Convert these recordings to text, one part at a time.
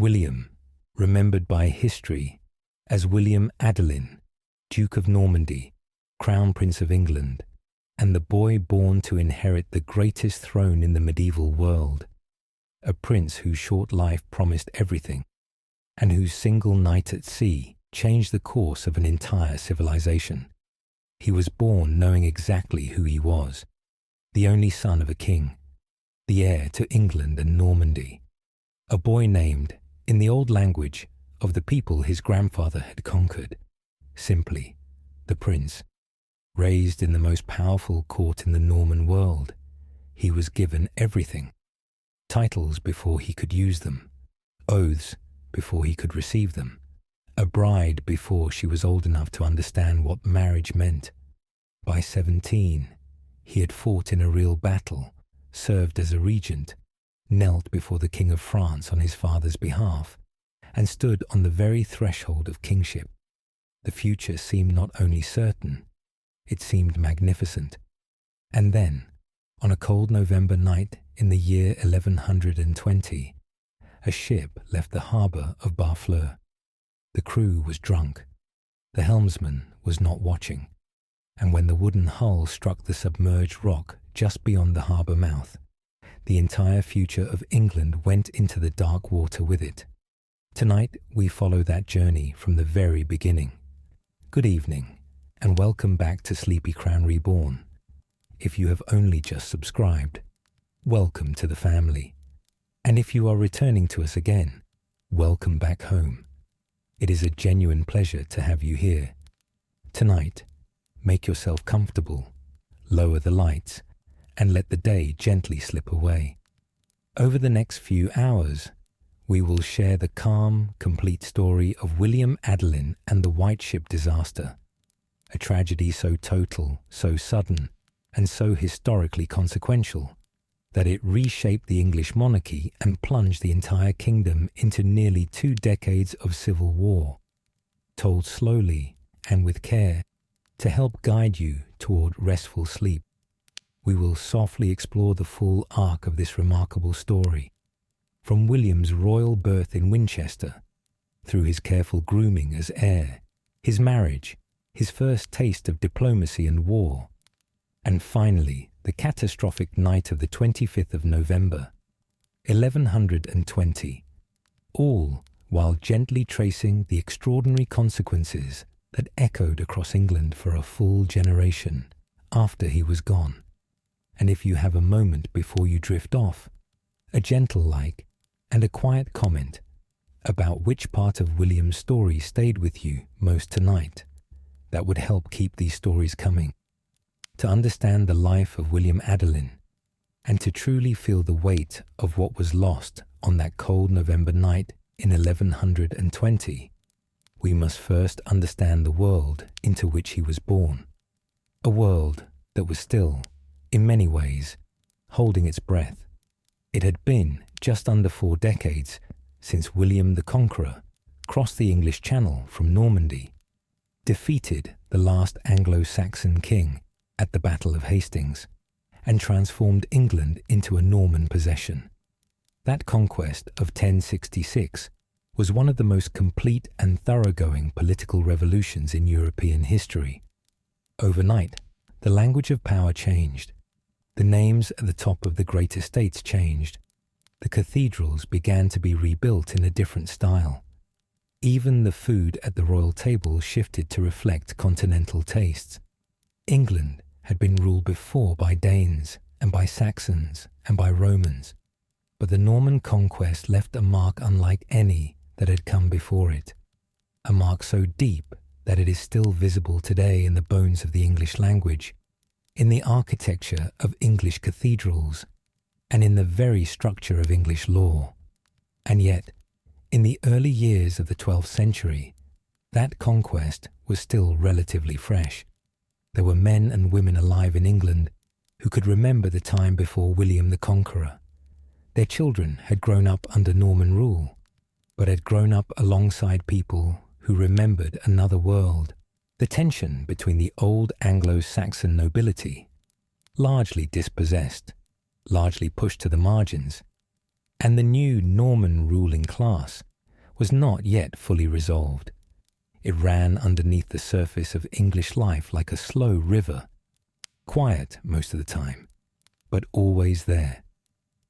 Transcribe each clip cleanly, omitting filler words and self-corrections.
William, remembered by history as William Adelin, Duke of Normandy, Crown Prince of England, and the boy born to inherit the greatest throne in the medieval world, a prince whose short life promised everything, and whose single night at sea changed the course of an entire civilization. He was born knowing exactly who he was, the only son of a king, the heir to England and Normandy, a boy named, in the old language of the people his grandfather had conquered, simply the prince. Raised in the most powerful court in the Norman world, he was given everything: titles before he could use them, oaths before he could receive them, a bride before she was old enough to understand what marriage meant. By 17, he had fought in a real battle, served as a regent, knelt before the King of France on his father's behalf, and stood on the very threshold of kingship. The future seemed not only certain, it seemed magnificent. And then, on a cold November night in the year 1120, a ship left the harbour of Barfleur. The crew was drunk, the helmsman was not watching, and when the wooden hull struck the submerged rock just beyond the harbour mouth, the entire future of England went into the dark water with it. Tonight we follow that journey from the very beginning. Good evening, and welcome back to Sleepy Crown Reborn. If you have only just subscribed, welcome to the family. And if you are returning to us again, welcome back home. It is a genuine pleasure to have you here. Tonight, make yourself comfortable, lower the lights, and let the day gently slip away. Over the next few hours, we will share the calm, complete story of William Adelin and the White Ship disaster, a tragedy so total, so sudden, and so historically consequential that it reshaped the English monarchy and plunged the entire kingdom into nearly 2 decades of civil war, told slowly and with care to help guide you toward restful sleep. We will softly explore the full arc of this remarkable story, from William's royal birth in Winchester, through his careful grooming as heir, his marriage, his first taste of diplomacy and war, and finally the catastrophic night of the 25th of November, 1120, all while gently tracing the extraordinary consequences that echoed across England for a full generation after he was gone. And if you have a moment before you drift off, a gentle like and a quiet comment about which part of William's story stayed with you most tonight, that would help keep these stories coming. To understand the life of William Adelin, and to truly feel the weight of what was lost on that cold November night in 1120, we must first understand the world into which he was born, a world that was still, in many ways, holding its breath. It had been just under 4 decades since William the Conqueror crossed the English Channel from Normandy, defeated the last Anglo-Saxon king at the Battle of Hastings, and transformed England into a Norman possession. That conquest of 1066 was one of the most complete and thoroughgoing political revolutions in European history. Overnight, the language of power changed. The names at the top of the great estates changed. The cathedrals began to be rebuilt in a different style. Even the food at the royal table shifted to reflect continental tastes. England had been ruled before by Danes and by Saxons and by Romans, but the Norman conquest left a mark unlike any that had come before it, a mark so deep that it is still visible today in the bones of the English language, in the architecture of English cathedrals, and in the very structure of English law. And yet, in the early years of the 12th century, that conquest was still relatively fresh. There were men and women alive in England who could remember the time before William the Conqueror. Their children had grown up under Norman rule, but had grown up alongside people who remembered another world. The tension between the old Anglo-Saxon nobility, largely dispossessed, largely pushed to the margins, and the new Norman ruling class was not yet fully resolved. It ran underneath the surface of English life like a slow river, quiet most of the time, but always there.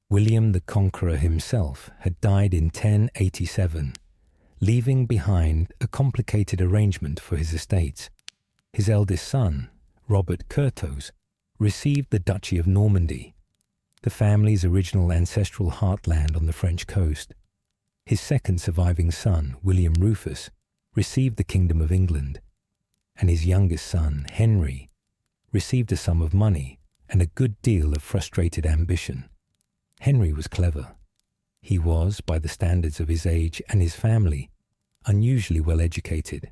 William the Conqueror himself had died in 1087, leaving behind a complicated arrangement for his estates. His eldest son, Robert Curthose, received the Duchy of Normandy, the family's original ancestral heartland on the French coast. His second surviving son, William Rufus, received the Kingdom of England, and his youngest son, Henry, received a sum of money and a good deal of frustrated ambition. Henry was clever. He was, by the standards of his age and his family, unusually well educated.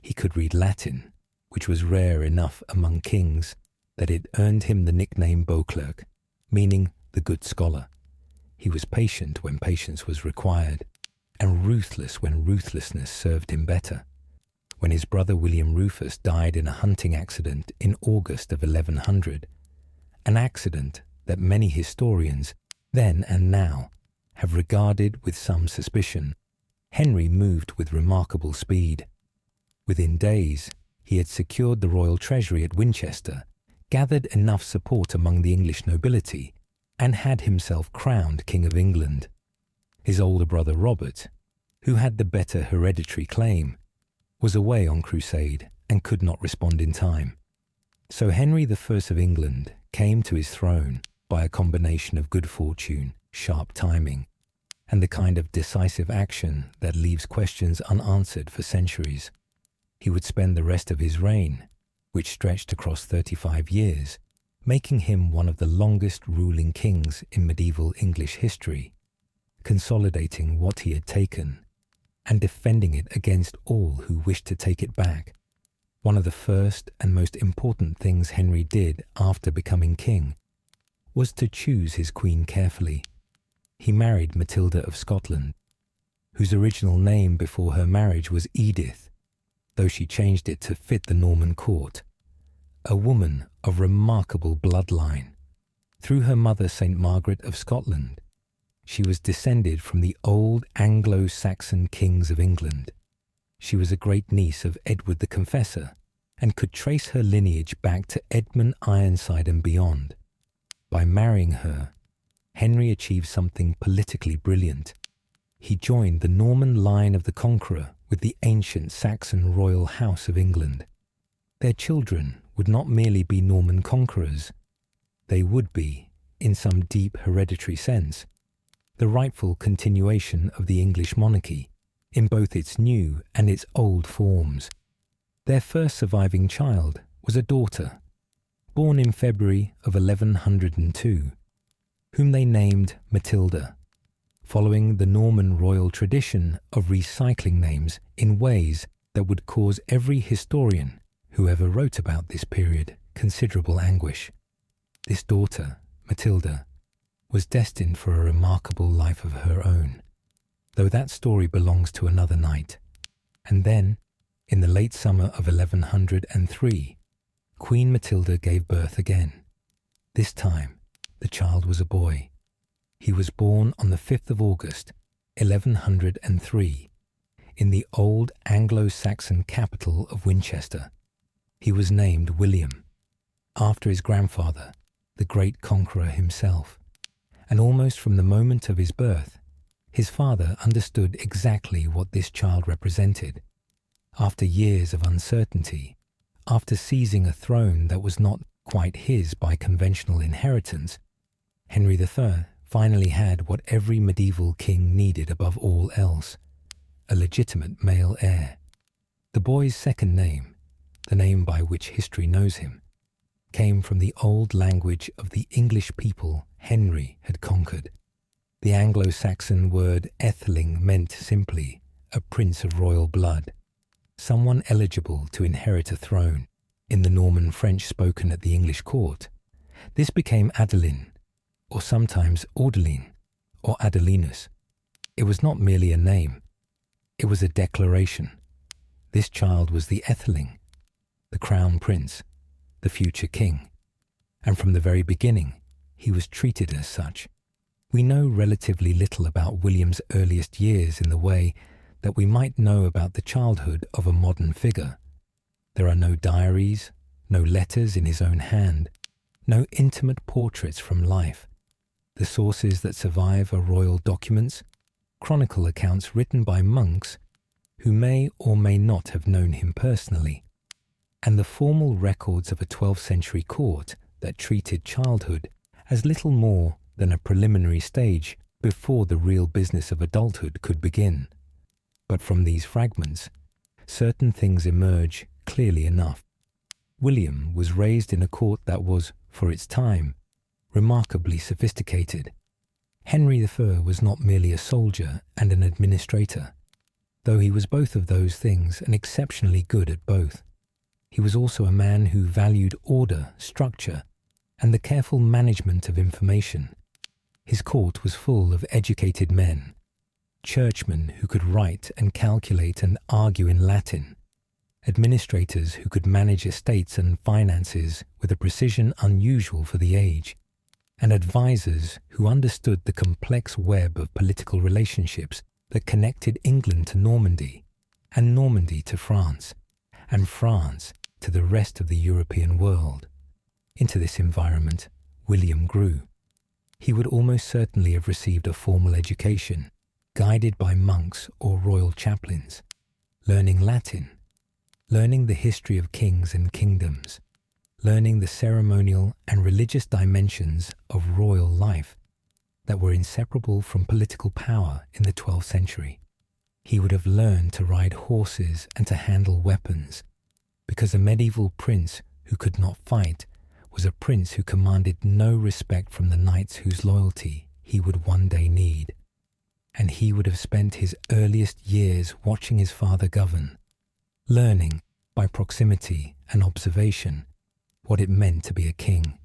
He could read Latin, which was rare enough among kings that it earned him the nickname Beauclerk, meaning the good scholar. He was patient when patience was required, and ruthless when ruthlessness served him better. When his brother William Rufus died in a hunting accident in August of 1100, an accident that many historians, then and now, have regarded with some suspicion, Henry moved with remarkable speed. Within days, he had secured the royal treasury at Winchester, gathered enough support among the English nobility, and had himself crowned King of England. His older brother Robert, who had the better hereditary claim, was away on crusade and could not respond in time. So Henry I of England came to his throne by a combination of good fortune, sharp timing, and the kind of decisive action that leaves questions unanswered for centuries. He would spend the rest of his reign, which stretched across 35 years, making him one of the longest ruling kings in medieval English history, consolidating what he had taken and defending it against all who wished to take it back. One of the first and most important things Henry did after becoming king was to choose his queen carefully. He married Matilda of Scotland, whose original name before her marriage was Edith, though she changed it to fit the Norman court, a woman of remarkable bloodline. Through her mother St. Margaret of Scotland, she was descended from the old Anglo-Saxon kings of England. She was a great niece of Edward the Confessor and could trace her lineage back to Edmund Ironside and beyond. By marrying her, Henry achieved something politically brilliant. He joined the Norman line of the Conqueror with the ancient Saxon royal house of England. Their children would not merely be Norman conquerors. They would be, in some deep hereditary sense, the rightful continuation of the English monarchy, in both its new and its old forms. Their first surviving child was a daughter, born in February of 1102, whom they named Matilda, following the Norman royal tradition of recycling names in ways that would cause every historian who ever wrote about this period considerable anguish. This daughter, Matilda, was destined for a remarkable life of her own, though that story belongs to another night. And then, in the late summer of 1103, Queen Matilda gave birth again. This time, the child was a boy. He was born on the 5th of August, 1103, in the old Anglo-Saxon capital of Winchester. He was named William, after his grandfather, the great conqueror himself. And almost from the moment of his birth, his father understood exactly what this child represented. After years of uncertainty, after seizing a throne that was not quite his by conventional inheritance, Henry III finally had what every medieval king needed above all else, a legitimate male heir. The boy's second name, the name by which history knows him, came from the old language of the English people Henry had conquered. The Anglo-Saxon word Atheling meant simply a prince of royal blood, someone eligible to inherit a throne. In the Norman French spoken at the English court, this became Adelin, or sometimes Audelin, or Adelinus. It was not merely a name, it was a declaration. This child was the Atheling, the crown prince, the future king, and from the very beginning he was treated as such. We know relatively little about William's earliest years in the way that we might know about the childhood of a modern figure. There are no diaries, no letters in his own hand, no intimate portraits from life. The sources that survive are royal documents, chronicle accounts written by monks who may or may not have known him personally, and the formal records of a 12th century court that treated childhood as little more than a preliminary stage before the real business of adulthood could begin. But from these fragments, certain things emerge clearly enough. William was raised in a court that was, for its time, remarkably sophisticated. Henry I was not merely a soldier and an administrator, though he was both of those things and exceptionally good at both. He was also a man who valued order, structure, and the careful management of information. His court was full of educated men, churchmen who could write and calculate and argue in Latin, administrators who could manage estates and finances with a precision unusual for the age, and advisors who understood the complex web of political relationships that connected England to Normandy, and Normandy to France, and France to the rest of the European world. Into this environment, William grew. He would almost certainly have received a formal education, guided by monks or royal chaplains, learning Latin, learning the history of kings and kingdoms, learning the ceremonial and religious dimensions of royal life that were inseparable from political power in the 12th century. He would have learned to ride horses and to handle weapons, because a medieval prince who could not fight was a prince who commanded no respect from the knights whose loyalty he would one day need. And he would have spent his earliest years watching his father govern, learning by proximity and observation what it meant to be a king.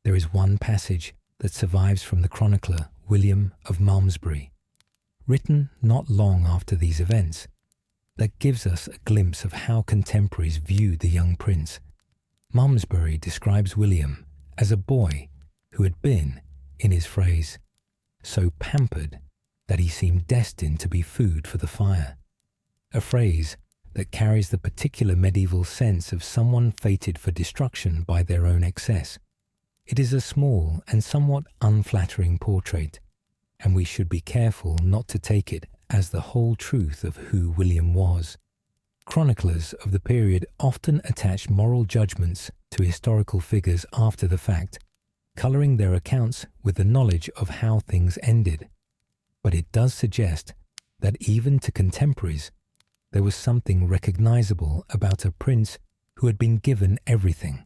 There is one passage that survives from the chronicler William of Malmesbury, written not long after these events, that gives us a glimpse of how contemporaries viewed the young prince. Malmesbury describes William as a boy who had been, in his phrase, so pampered that he seemed destined to be food for the fire, a phrase that carries the particular medieval sense of someone fated for destruction by their own excess. It is a small and somewhat unflattering portrait, and we should be careful not to take it as the whole truth of who William was. Chroniclers of the period often attached moral judgments to historical figures after the fact, colouring their accounts with the knowledge of how things ended. But it does suggest that even to contemporaries, there was something recognisable about a prince who had been given everything,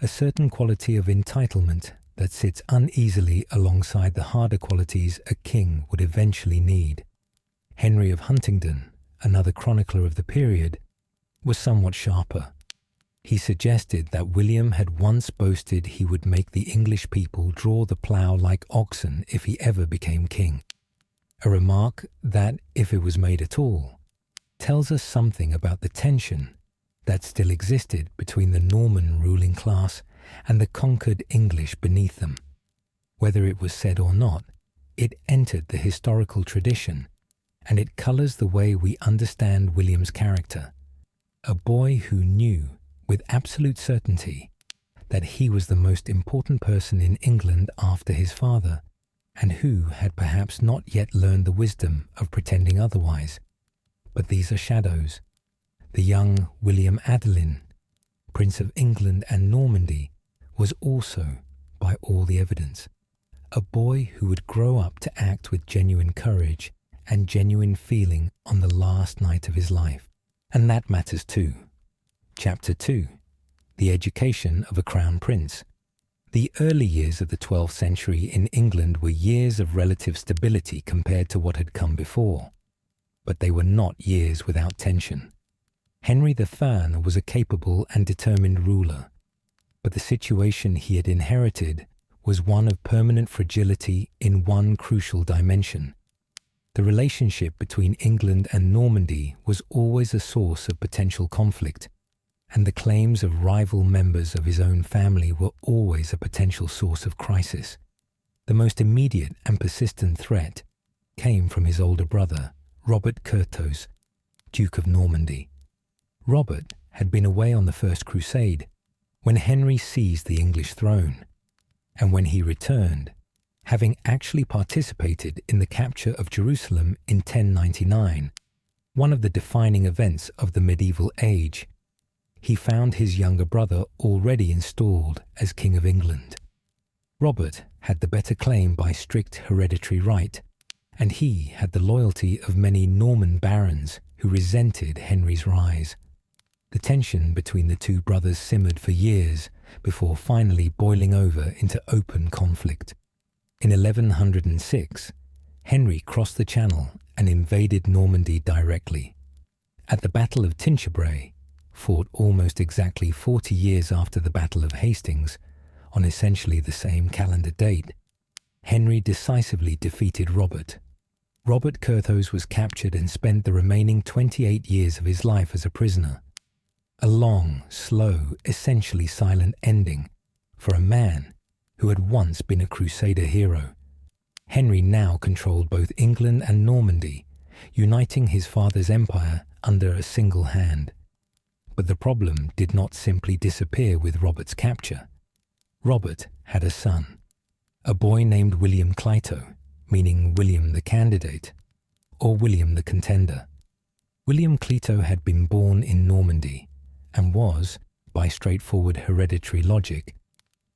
a certain quality of entitlement that sits uneasily alongside the harder qualities a king would eventually need. Henry of Huntingdon, another chronicler of the period, was somewhat sharper. He suggested that William had once boasted he would make the English people draw the plough like oxen if he ever became king, a remark that, if it was made at all, tells us something about the tension that still existed between the Norman ruling class and the conquered English beneath them. Whether it was said or not, it entered the historical tradition, and it colours the way we understand William's character, a boy who knew with absolute certainty that he was the most important person in England after his father, and who had perhaps not yet learned the wisdom of pretending otherwise. But these are shadows. The young William Adelin, Prince of England and Normandy, was also, by all the evidence, a boy who would grow up to act with genuine courage and genuine feeling on the last night of his life. And that matters too. Chapter 2. The Education of a Crown Prince. The early years of the 12th century in England were years of relative stability compared to what had come before. But they were not years without tension. Henry I was a capable and determined ruler, but the situation he had inherited was one of permanent fragility in one crucial dimension. The relationship between England and Normandy was always a source of potential conflict, and the claims of rival members of his own family were always a potential source of crisis. The most immediate and persistent threat came from his older brother, Robert Curthose, Duke of Normandy. Robert had been away on the First Crusade when Henry seized the English throne, and when he returned, having actually participated in the capture of Jerusalem in 1099, one of the defining events of the medieval age, he found his younger brother already installed as King of England. Robert had the better claim by strict hereditary right, and he had the loyalty of many Norman barons who resented Henry's rise. The tension between the two brothers simmered for years before finally boiling over into open conflict. In 1106, Henry crossed the Channel and invaded Normandy directly. At the Battle of Tinchebray, fought almost exactly 40 years after the Battle of Hastings, on essentially the same calendar date, Henry decisively defeated Robert. Robert Curthose was captured and spent the remaining 28 years of his life as a prisoner. A long, slow, essentially silent ending for a man who had once been a Crusader hero. Henry now controlled both England and Normandy, uniting his father's empire under a single hand. But the problem did not simply disappear with Robert's capture. Robert had a son, a boy named William Clito, meaning William the Candidate, or William the Contender. William Clito had been born in Normandy and was, by straightforward hereditary logic,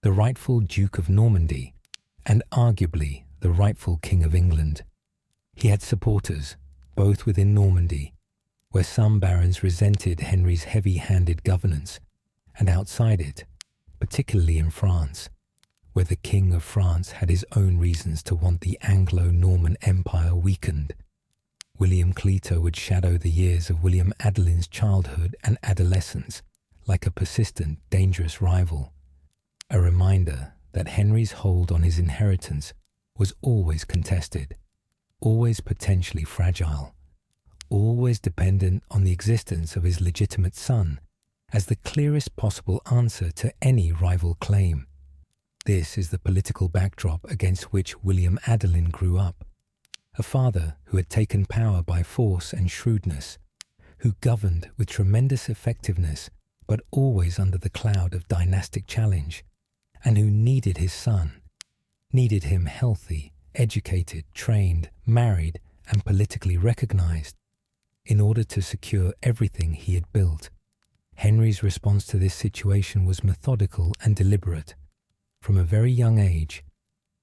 the rightful Duke of Normandy and arguably the rightful King of England. He had supporters, both within Normandy, where some barons resented Henry's heavy-handed governance, and outside it, particularly in France, where the King of France had his own reasons to want the Anglo-Norman Empire weakened. William Clito would shadow the years of William Adelin's childhood and adolescence like a persistent, dangerous rival, a reminder that Henry's hold on his inheritance was always contested, always potentially fragile, always dependent on the existence of his legitimate son as the clearest possible answer to any rival claim. This is the political backdrop against which William Adelin grew up, a father who had taken power by force and shrewdness, who governed with tremendous effectiveness but always under the cloud of dynastic challenge, and who needed his son, needed him healthy, educated, trained, married, and politically recognized, in order to secure everything he had built. Henry's response to this situation was methodical and deliberate. From a very young age,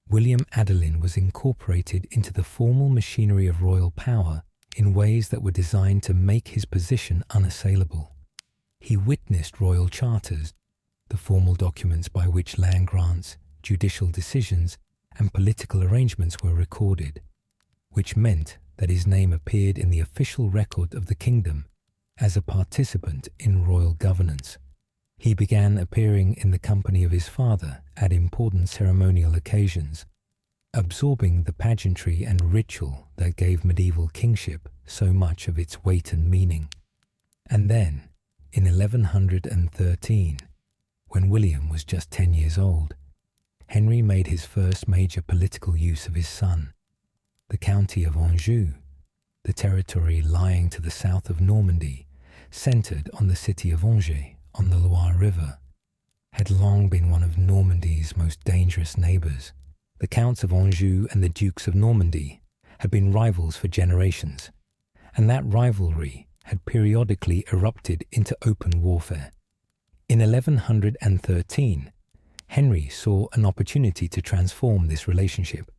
William Adelin was incorporated into the formal machinery of royal power in ways that were designed to make his position unassailable. He witnessed royal charters, the formal documents by which land grants, judicial decisions, and political arrangements were recorded, which meant that his name appeared in the official record of the kingdom as a participant in royal governance. He began appearing in the company of his father at important ceremonial occasions, absorbing the pageantry and ritual that gave medieval kingship so much of its weight and meaning. And then, in 1113, when William was just 10 years old, Henry made his first major political use of his son. The county of Anjou, the territory lying to the south of Normandy, centred on the city of Angers on the Loire River, had long been one of Normandy's most dangerous neighbours. The Counts of Anjou and the Dukes of Normandy had been rivals for generations, and that rivalry had periodically erupted into open warfare. In 1113, Henry saw an opportunity to transform this relationship.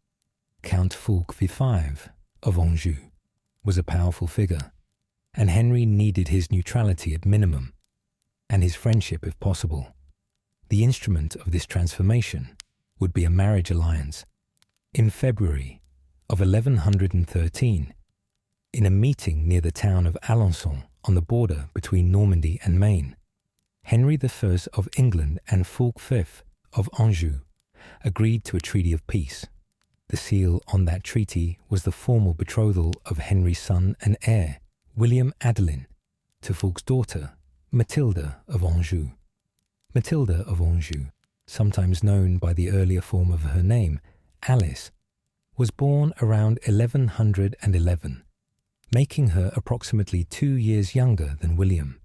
Count Fulk V of Anjou was a powerful figure, and Henry needed his neutrality at minimum, and his friendship if possible. The instrument of this transformation would be a marriage alliance. In February of 1113, in a meeting near the town of Alençon on the border between Normandy and Maine, Henry I of England and Fulk V of Anjou agreed to a treaty of peace. The seal on that treaty was the formal betrothal of Henry's son and heir, William Adelin, to Fulk's daughter, Matilda of Anjou. Matilda of Anjou, sometimes known by the earlier form of her name, Alice, was born around 1111, making her approximately 2 years younger than William.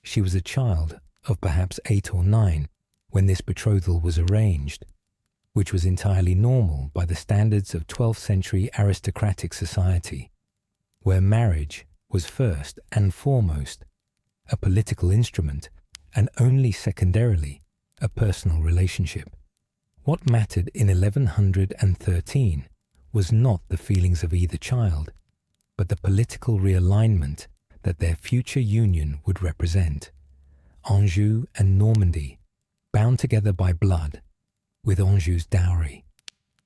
She was a child of perhaps 8 or 9 when this betrothal was arranged, which was entirely normal by the standards of 12th century aristocratic society, where marriage was first and foremost a political instrument and only secondarily a personal relationship. What mattered in 1113 was not the feelings of either child, but the political realignment that their future union would represent. Anjou and Normandy, bound together by blood, with Anjou's dowry,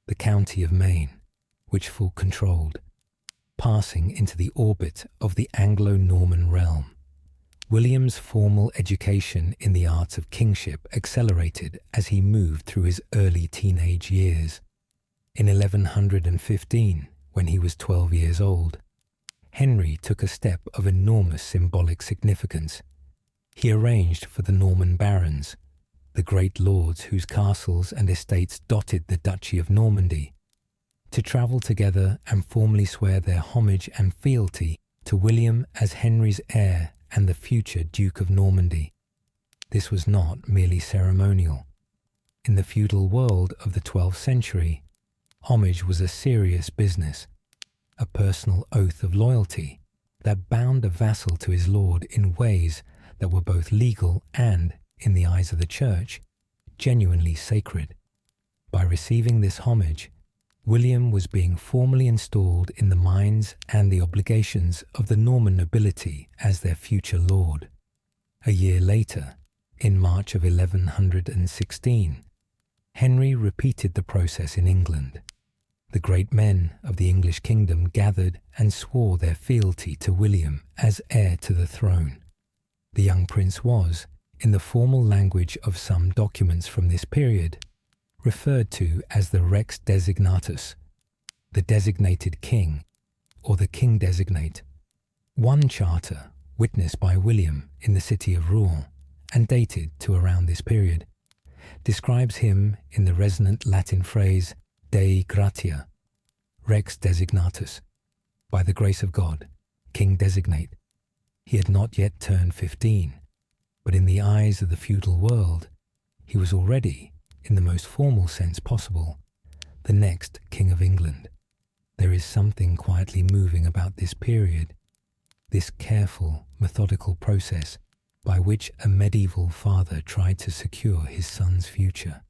the county of Maine, which Fulk controlled, passing into the orbit of the Anglo-Norman realm. William's formal education in the arts of kingship accelerated as he moved through his early teenage years. In 1115, when he was 12 years old, Henry took a step of enormous symbolic significance. He arranged for the Norman barons, the great lords whose castles and estates dotted the Duchy of Normandy, to travel together and formally swear their homage and fealty to William as Henry's heir and the future Duke of Normandy. This was not merely ceremonial. In the feudal world of the 12th century, homage was a serious business, a personal oath of loyalty that bound a vassal to his lord in ways that were both legal and, in the eyes of the Church, genuinely sacred. By receiving this homage, William was being formally installed in the minds and the obligations of the Norman nobility as their future lord. A year later, in March of 1116, Henry repeated the process in England. The great men of the English kingdom gathered and swore their fealty to William as heir to the throne. The young prince was, in the formal language of some documents from this period, referred to as the Rex Designatus, the designated king, or the king designate. One charter, witnessed by William in the city of Rouen, and dated to around this period, describes him in the resonant Latin phrase Dei gratia, Rex Designatus, by the grace of God, king designate. He had not yet turned 15, but in the eyes of the feudal world, he was already, in the most formal sense possible, the next King of England. There is something quietly moving about this period, this careful, methodical process by which a medieval father tried to secure his son's future.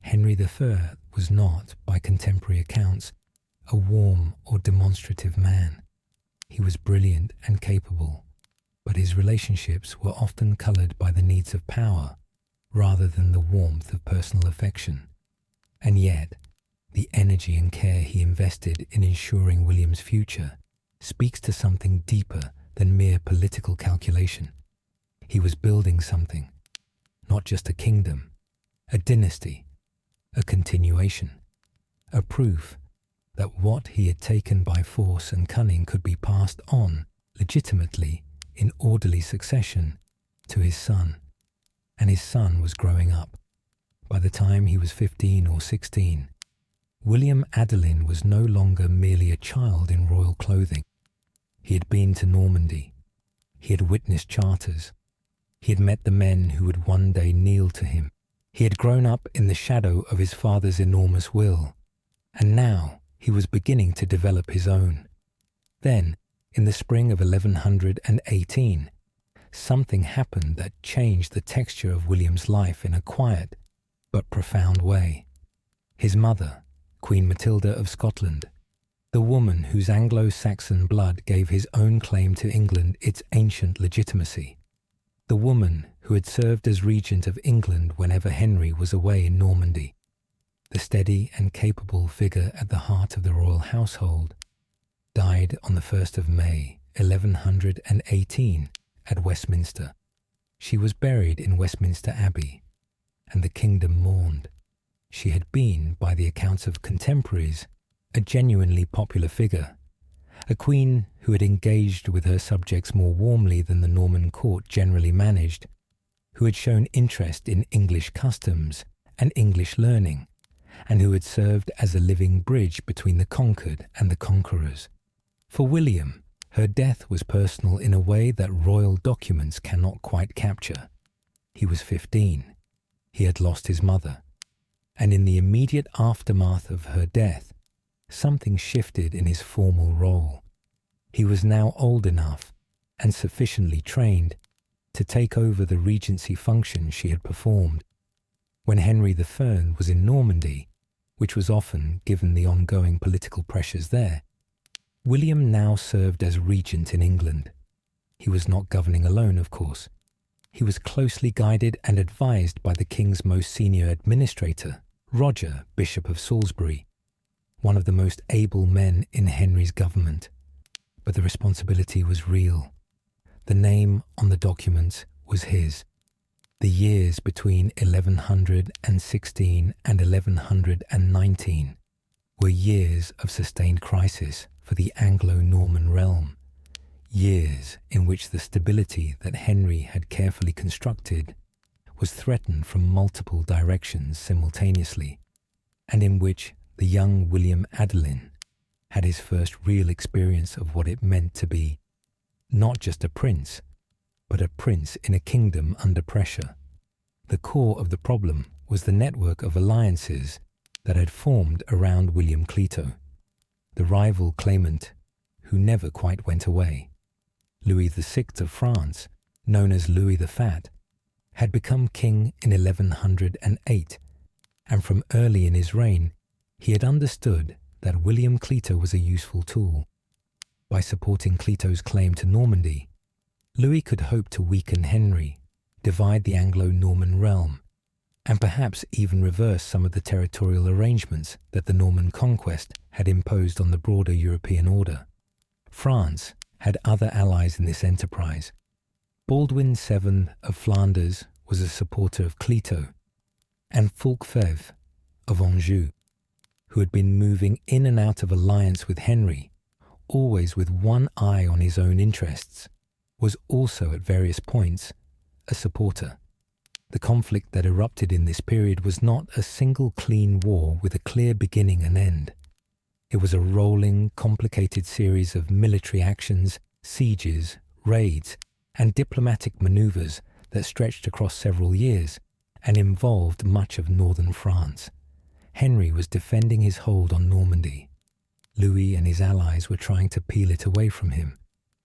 Henry III was not, by contemporary accounts, a warm or demonstrative man. He was brilliant and capable, but his relationships were often coloured by the needs of power rather than the warmth of personal affection. And yet, the energy and care he invested in ensuring William's future speaks to something deeper than mere political calculation. He was building something, not just a kingdom, a dynasty, a continuation, a proof that what he had taken by force and cunning could be passed on legitimately in orderly succession to his son. And his son was growing up. By the time he was 15 or 16, William Adelin was no longer merely a child in royal clothing. He had been to Normandy. He had witnessed charters. He had met the men who would one day kneel to him. He had grown up in the shadow of his father's enormous will, and now he was beginning to develop his own. Then, in the spring of 1118, something happened that changed the texture of William's life in a quiet but profound way. His mother, Queen Matilda of Scotland, the woman whose Anglo-Saxon blood gave his own claim to England its ancient legitimacy, the woman who had served as regent of England whenever Henry was away in Normandy, the steady and capable figure at the heart of the royal household, died on the 1st of May, 1118, at Westminster. She was buried in Westminster Abbey, and the kingdom mourned. She had been, by the accounts of contemporaries, a genuinely popular figure, a queen who had engaged with her subjects more warmly than the Norman court generally managed, who had shown interest in English customs and English learning, and who had served as a living bridge between the conquered and the conquerors. For William, her death was personal in a way that royal documents cannot quite capture. He was 15. He had lost his mother. And in the immediate aftermath of her death, something shifted in his formal role. He was now old enough and sufficiently trained to take over the regency function she had performed. When Henry III was in Normandy, which was often given the ongoing political pressures there, William now served as regent in England. He was not governing alone, of course. He was closely guided and advised by the king's most senior administrator, Roger, Bishop of Salisbury, one of the most able men in Henry's government. But the responsibility was real. The name on the documents was his. The years between 1116 and 1119 were years of sustained crisis for the Anglo-Norman realm, years in which the stability that Henry had carefully constructed was threatened from multiple directions simultaneously, and in which the young William Adelin had his first real experience of what it meant to be not just a prince, but a prince in a kingdom under pressure. The core of the problem was the network of alliances that had formed around William Clito, the rival claimant who never quite went away. Louis VI of France, known as Louis the Fat, had become king in 1108, and from early in his reign he had understood that William Clito was a useful tool. By supporting Clito's claim to Normandy, Louis could hope to weaken Henry, divide the Anglo-Norman realm, and perhaps even reverse some of the territorial arrangements that the Norman conquest had imposed on the broader European order. France had other allies in this enterprise. Baldwin VII of Flanders was a supporter of Clito, and Fulk-Fevre of Anjou, who had been moving in and out of alliance with Henry, always with one eye on his own interests, was also at various points a supporter. The conflict that erupted in this period was not a single clean war with a clear beginning and end. It was a rolling, complicated series of military actions, sieges, raids, and diplomatic maneuvers that stretched across several years and involved much of northern France. Henry was defending his hold on Normandy. Louis and his allies were trying to peel it away from him,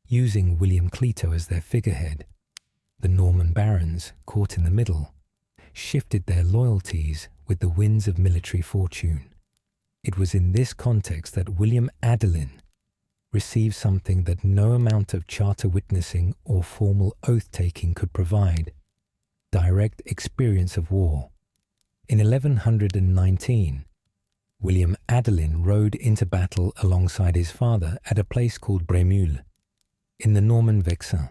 using William Clito as their figurehead. The Norman barons, caught in the middle, shifted their loyalties with the winds of military fortune. It was in this context that William Adelin received something that no amount of charter witnessing or formal oath-taking could provide: direct experience of war. In 1119, William Adelin rode into battle alongside his father at a place called Brémule, in the Norman Vexin,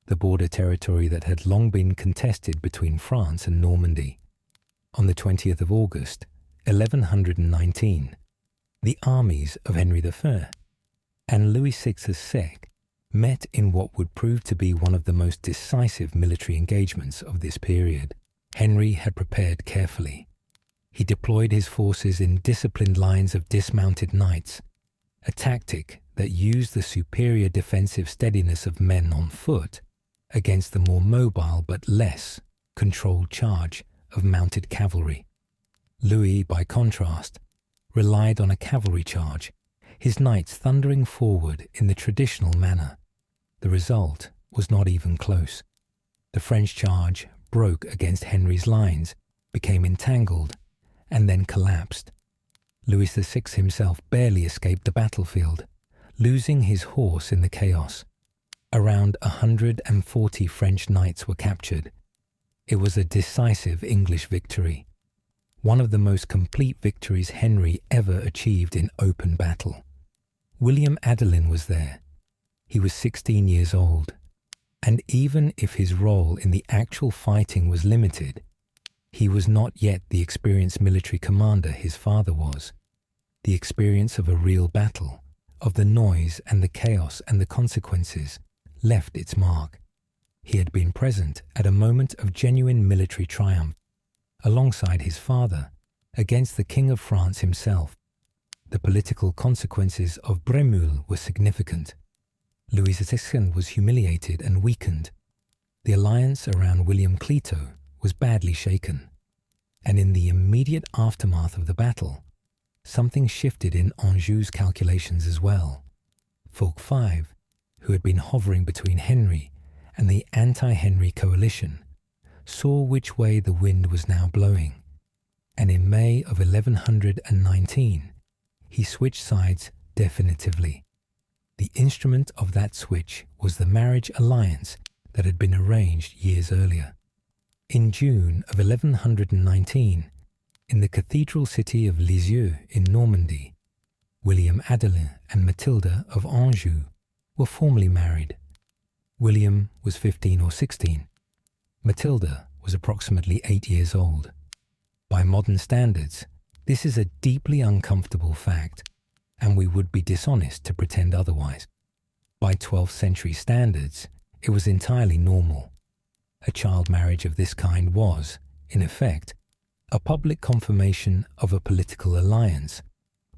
the border territory that had long been contested between France and Normandy. On the 20th of August, 1119, the armies of Henry III and Louis VI's sect met in what would prove to be one of the most decisive military engagements of this period. Henry had prepared carefully. He deployed his forces in disciplined lines of dismounted knights, a tactic that used the superior defensive steadiness of men on foot against the more mobile but less controlled charge of mounted cavalry. Louis, by contrast, relied on a cavalry charge, his knights thundering forward in the traditional manner. The result was not even close. The French charge broke against Henry's lines, became entangled, and then collapsed. Louis VI himself barely escaped the battlefield, losing his horse in the chaos. Around 140 French knights were captured. It was a decisive English victory, one of the most complete victories Henry ever achieved in open battle. William Adelin was there. He was 16 years old, and even if his role in the actual fighting was limited, he was not yet the experienced military commander his father was. The experience of a real battle, of the noise and the chaos and the consequences, left its mark. He had been present at a moment of genuine military triumph, alongside his father, against the King of France himself. The political consequences of Brémule were significant. Louis II was humiliated and weakened. The alliance around William Clito was badly shaken. And in the immediate aftermath of the battle, something shifted in Anjou's calculations as well. Fulk V, who had been hovering between Henry and the anti-Henry coalition, saw which way the wind was now blowing, and in May of 1119, he switched sides definitively. The instrument of that switch was the marriage alliance that had been arranged years earlier. In June of 1119, in the cathedral city of Lisieux in Normandy, William Adelin and Matilda of Anjou were formally married. William was 15 or 16. Matilda was approximately 8 years old. By modern standards, this is a deeply uncomfortable fact, and we would be dishonest to pretend otherwise. By 12th century standards, it was entirely normal. A child marriage of this kind was, in effect, a public confirmation of a political alliance,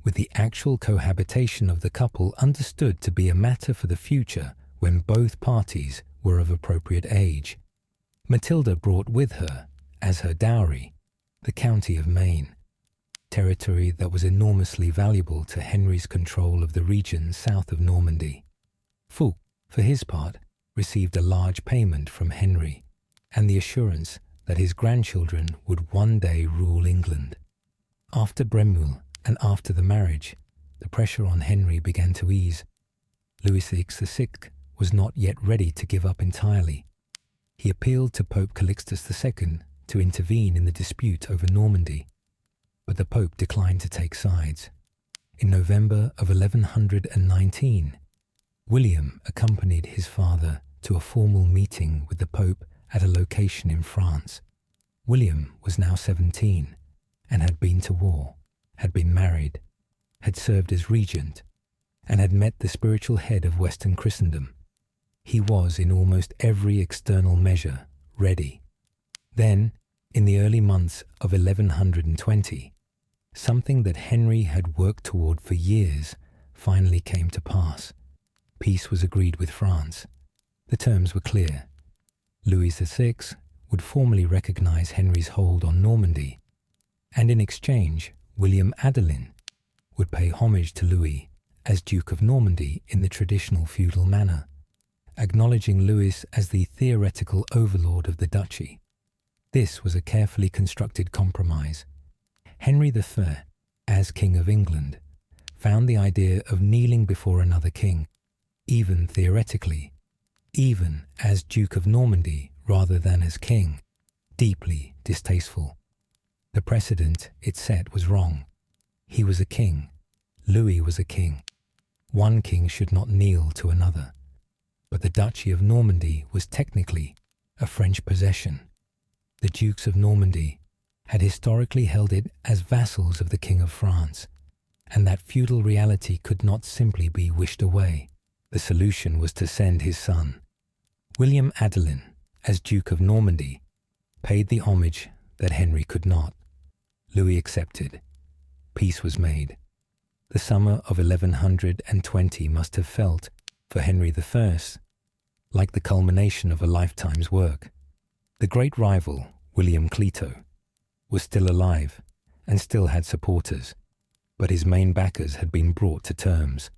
with the actual cohabitation of the couple understood to be a matter for the future when both parties were of appropriate age. Matilda brought with her, as her dowry, the county of Maine, territory that was enormously valuable to Henry's control of the region south of Normandy. Fulk, for his part, received a large payment from Henry and the assurance that his grandchildren would one day rule England. After Brémule and after the marriage, the pressure on Henry began to ease. Louis VI was not yet ready to give up entirely. He appealed to Pope Calixtus II to intervene in the dispute over Normandy, but the Pope declined to take sides. In November of 1119, William accompanied his father to a formal meeting with the Pope at a location in France. William was now 17 and had been to war, had been married, had served as regent, and had met the spiritual head of Western Christendom. He was, in almost every external measure, ready. Then, in the early months of 1120, something that Henry had worked toward for years finally came to pass. Peace was agreed with France. The terms were clear. Louis VI would formally recognize Henry's hold on Normandy, and in exchange, William Adelin would pay homage to Louis as Duke of Normandy in the traditional feudal manner, acknowledging Louis as the theoretical overlord of the duchy. This was a carefully constructed compromise. Henry III, as King of England, found the idea of kneeling before another king, even theoretically, even as Duke of Normandy rather than as king, deeply distasteful. The precedent it set was wrong. He was a king. Louis was a king. One king should not kneel to another. But the Duchy of Normandy was technically a French possession. The Dukes of Normandy had historically held it as vassals of the King of France, and that feudal reality could not simply be wished away. The solution was to send his son. William Adelin, as Duke of Normandy, paid the homage that Henry could not. Louis accepted. Peace was made. The summer of 1120 must have felt, for Henry I, like the culmination of a lifetime's work. The great rival, William Clito, was still alive and still had supporters, but his main backers had been brought to terms.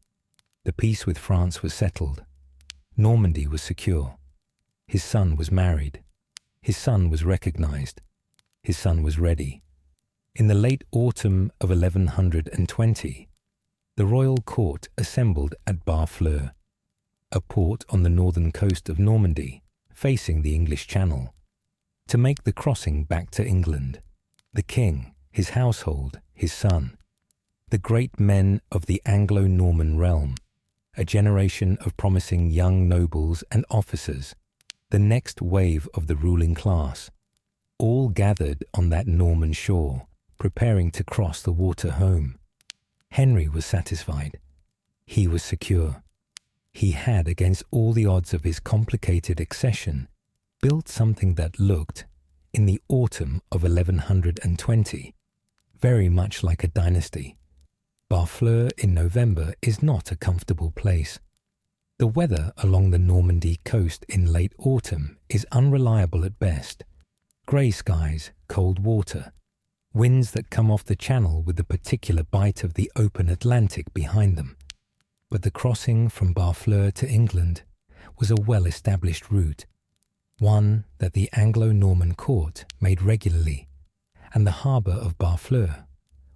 The peace with France was settled. Normandy was secure. His son was married. His son was recognized. His son was ready. In the late autumn of 1120, the royal court assembled at Barfleur, a port on the northern coast of Normandy, facing the English Channel, to make the crossing back to England. The king, his household, his son, the great men of the Anglo-Norman realm, a generation of promising young nobles and officers, the next wave of the ruling class, all gathered on that Norman shore, preparing to cross the water home. Henry was satisfied. He was secure. He had, against all the odds of his complicated accession, built something that looked, in the autumn of 1120, very much like a dynasty. Barfleur in November is not a comfortable place. The weather along the Normandy coast in late autumn is unreliable at best. Grey skies, cold water, winds that come off the channel with the particular bite of the open Atlantic behind them. But the crossing from Barfleur to England was a well-established route, one that the Anglo-Norman court made regularly, and the harbour of Barfleur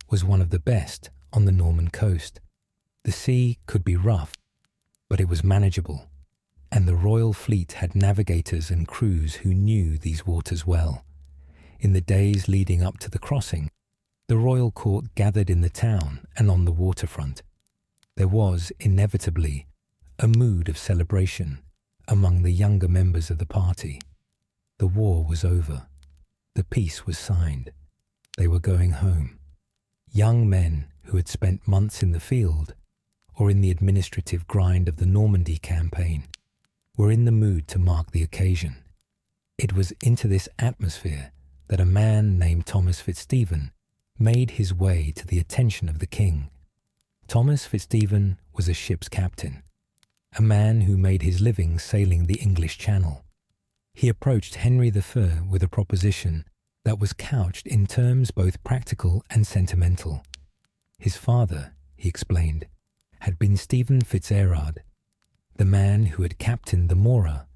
was one of the best on the Norman coast. The sea could be rough, but it was manageable, and the royal fleet had navigators and crews who knew these waters well. In the days leading up to the crossing, the royal court gathered in the town and on the waterfront. There was, inevitably, a mood of celebration among the younger members of the party. The war was over. The peace was signed. They were going home. Young men who had spent months in the field or in the administrative grind of the Normandy campaign were in the mood to mark the occasion. It was into this atmosphere that a man named Thomas Fitzstephen made his way to the attention of the king. Thomas Fitzstephen was a ship's captain, a man who made his living sailing the English Channel. He approached Henry I with a proposition that was couched in terms both practical and sentimental. His father, he explained, had been Stephen Fitzgerald, the man who had captained the Mora,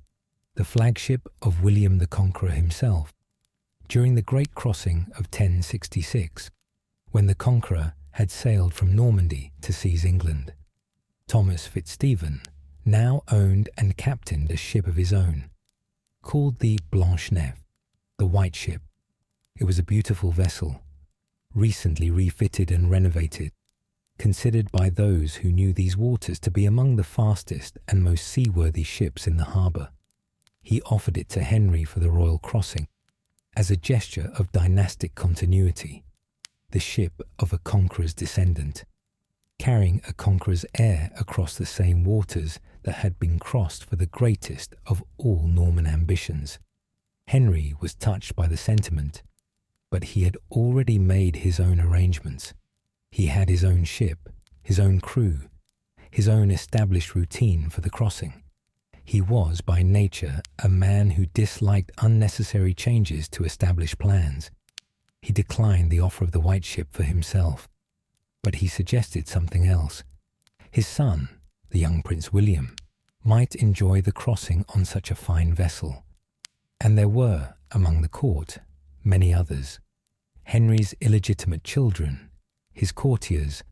the flagship of William the Conqueror himself, during the Great Crossing of 1066, when the Conqueror had sailed from Normandy to seize England. Thomas Fitzstephen now owned and captained a ship of his own, called the Blanche-Neuf, the White Ship. It was a beautiful vessel, recently refitted and renovated, considered by those who knew these waters to be among the fastest and most seaworthy ships in the harbour. He offered it to Henry for the royal crossing, as a gesture of dynastic continuity, the ship of a conqueror's descendant, carrying a conqueror's heir across the same waters that had been crossed for the greatest of all Norman ambitions. Henry was touched by the sentiment, but he had already made his own arrangements. He had his own ship, his own crew, his own established routine for the crossing. He was by nature a man who disliked unnecessary changes to established plans. He declined the offer of the White Ship for himself, but he suggested something else. His son, the young Prince William, might enjoy the crossing on such a fine vessel. And there were, among the court, many others. Henry's illegitimate children, his courtiers,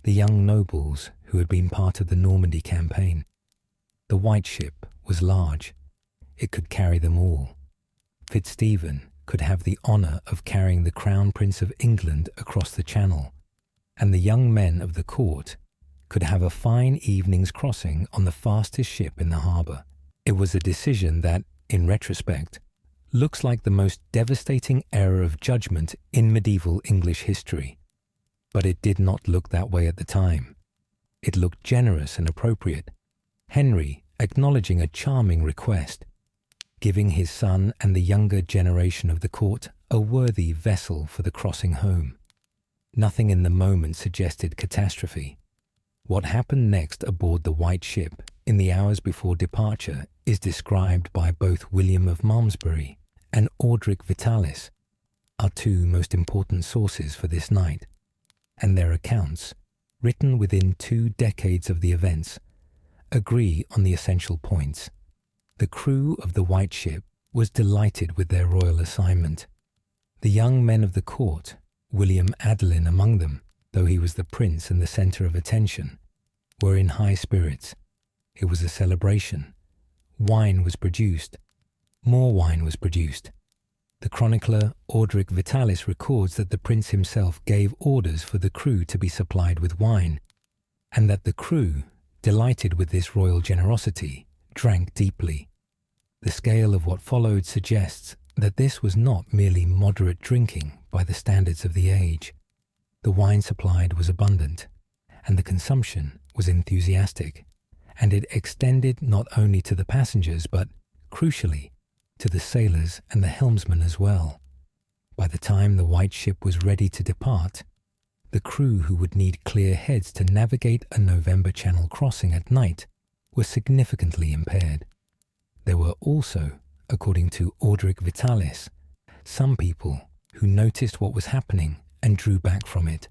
the young nobles who had been part of the Normandy campaign. The White Ship was large. It could carry them all. Fitzstephen could have the honour of carrying the Crown Prince of England across the Channel, and the young men of the court could have a fine evening's crossing on the fastest ship in the harbour. It was a decision that, in retrospect, looks like the most devastating error of judgment in medieval English history. But it did not look that way at the time. It looked generous and appropriate. Henry acknowledging a charming request, giving his son and the younger generation of the court a worthy vessel for the crossing home. Nothing in the moment suggested catastrophe. What happened next aboard the White Ship in the hours before departure is described by both William of Malmesbury and Orderic Vitalis, our two most important sources for this night, and their accounts, written within 2 decades of the events, agree on the essential points. The crew of the White Ship was delighted with their royal assignment. The young men of the court, William Adelin among them, though he was the prince and the centre of attention, were in high spirits. It was a celebration. Wine was produced. More wine was produced. The chronicler Orderic Vitalis records that the prince himself gave orders for the crew to be supplied with wine, and that the crew, delighted with this royal generosity, drank deeply. The scale of what followed suggests that this was not merely moderate drinking by the standards of the age. The wine supplied was abundant, and the consumption was enthusiastic, and it extended not only to the passengers but, crucially, to the sailors and the helmsmen as well. By the time the white ship was ready to depart, the crew who would need clear heads to navigate a November Channel crossing at night were significantly impaired. There were also, according to Orderic Vitalis, some people who noticed what was happening and drew back from it.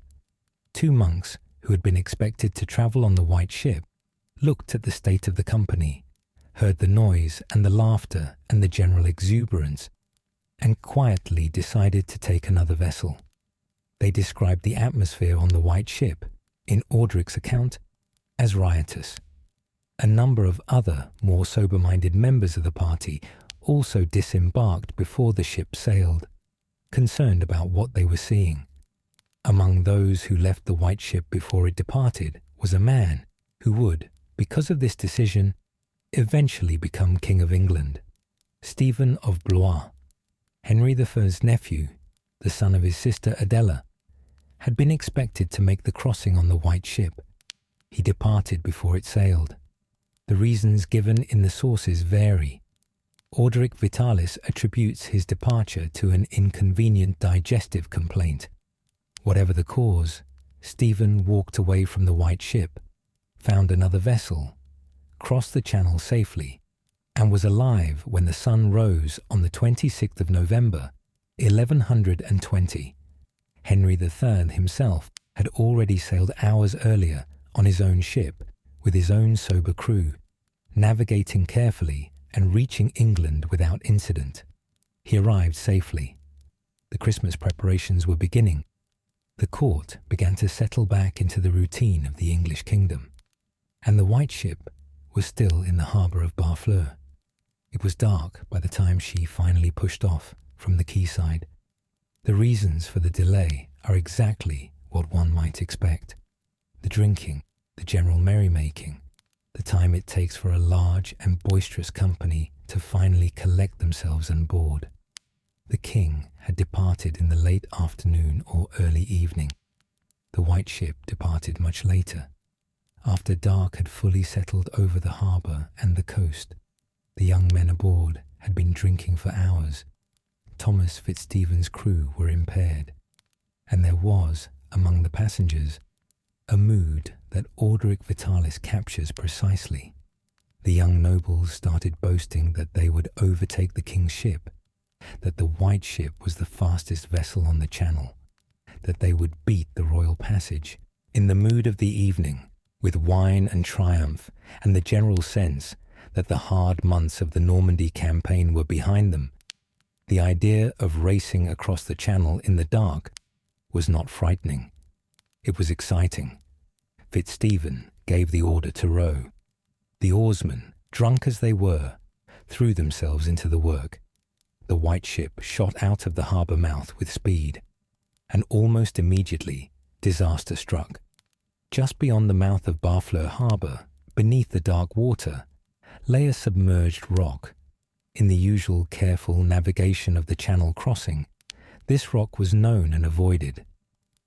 2 monks who had been expected to travel on the white ship looked at the state of the company, heard the noise and the laughter and the general exuberance, and quietly decided to take another vessel. They described the atmosphere on the white ship, in Orderic's account, as riotous. A number of other, more sober-minded members of the party also disembarked before the ship sailed, concerned about what they were seeing. Among those who left the white ship before it departed was a man who would, because of this decision, eventually become King of England, Stephen of Blois. Henry I's nephew, the son of his sister Adela, had been expected to make the crossing on the white ship. He departed before it sailed. The reasons given in the sources vary. Orderic Vitalis attributes his departure to an inconvenient digestive complaint. Whatever the cause, Stephen walked away from the white ship, found another vessel, crossed the channel safely, and was alive when the sun rose on the 26th of November, 1120. Henry III himself had already sailed hours earlier on his own ship with his own sober crew, navigating carefully and reaching England without incident. He arrived safely. The Christmas preparations were beginning. The court began to settle back into the routine of the English kingdom, and the white ship was still in the harbour of Barfleur. It was dark by the time she finally pushed off from the quayside. The reasons for the delay are exactly what one might expect. The drinking, the general merrymaking, the time it takes for a large and boisterous company to finally collect themselves on board. The king had departed in the late afternoon or early evening. The white ship departed much later, after dark had fully settled over the harbour and the coast. The young men aboard had been drinking for hours. Thomas Fitzstephen's crew were impaired, and there was, among the passengers, a mood that Orderic Vitalis captures precisely. The young nobles started boasting that they would overtake the king's ship, that the white ship was the fastest vessel on the channel, that they would beat the royal passage. In the mood of the evening, with wine and triumph and the general sense that the hard months of the Normandy campaign were behind them, the idea of racing across the channel in the dark was not frightening. It was exciting. Fitzstephen gave the order to row. The oarsmen, drunk as they were, threw themselves into the work. The white ship shot out of the harbour mouth with speed, and almost immediately disaster struck. Just beyond the mouth of Barfleur harbour, beneath the dark water, lay a submerged rock. In the usual careful navigation of the channel crossing, this rock was known and avoided.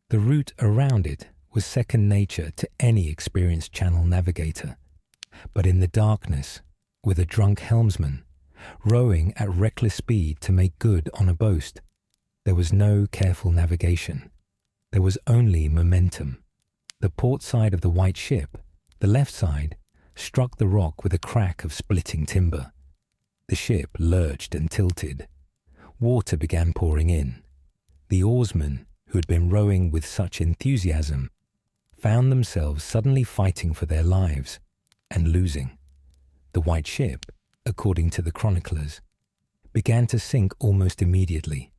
The route around it was second nature to any experienced channel navigator. But in the darkness, with a drunk helmsman, rowing at reckless speed to make good on a boast, there was no careful navigation. There was only momentum. The port side of the white ship, the left side, struck the rock with a crack of splitting timber. The ship lurched and tilted. Water began pouring in. The oarsmen, who had been rowing with such enthusiasm, found themselves suddenly fighting for their lives and losing. The white ship, according to the chroniclers, began to sink almost immediately.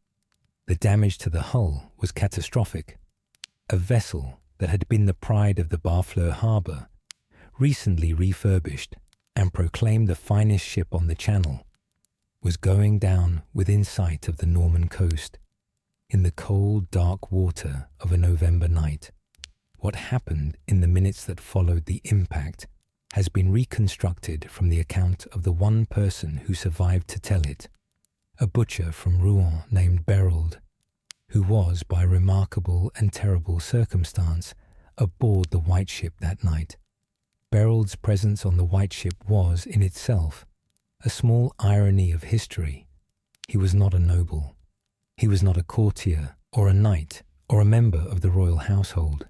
The damage to the hull was catastrophic. A vessel that had been the pride of the Barfleur harbour, recently refurbished and proclaimed the finest ship on the channel, was going down within sight of the Norman coast, in the cold, dark water of a November night. What happened in the minutes that followed the impact has been reconstructed from the account of the one person who survived to tell it, a butcher from Rouen named Berold, who was, by remarkable and terrible circumstance, aboard the white ship that night. Berold's presence on the white ship was, in itself, a small irony of history. He was not a noble. He was not a courtier or a knight or a member of the royal household.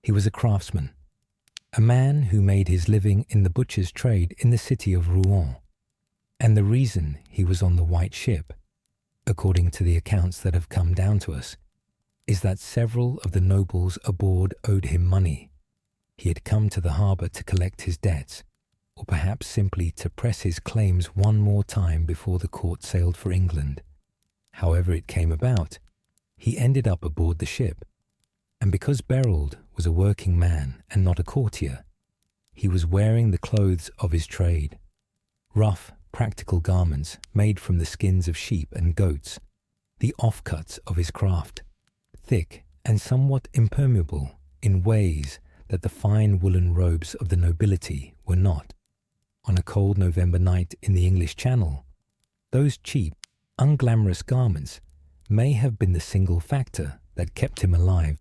He was a craftsman, a man who made his living in the butcher's trade in the city of Rouen. And the reason he was on the White Ship, according to the accounts that have come down to us, is that several of the nobles aboard owed him money. He had come to the harbour to collect his debts, or perhaps simply to press his claims one more time before the court sailed for England. However it came about, he ended up aboard the ship, and because Berold was a working man and not a courtier, he was wearing the clothes of his trade, rough, practical garments made from the skins of sheep and goats, the offcuts of his craft, thick and somewhat impermeable in ways that the fine woolen robes of the nobility were not. On a cold November night in the English Channel, those cheap, unglamorous garments may have been the single factor that kept him alive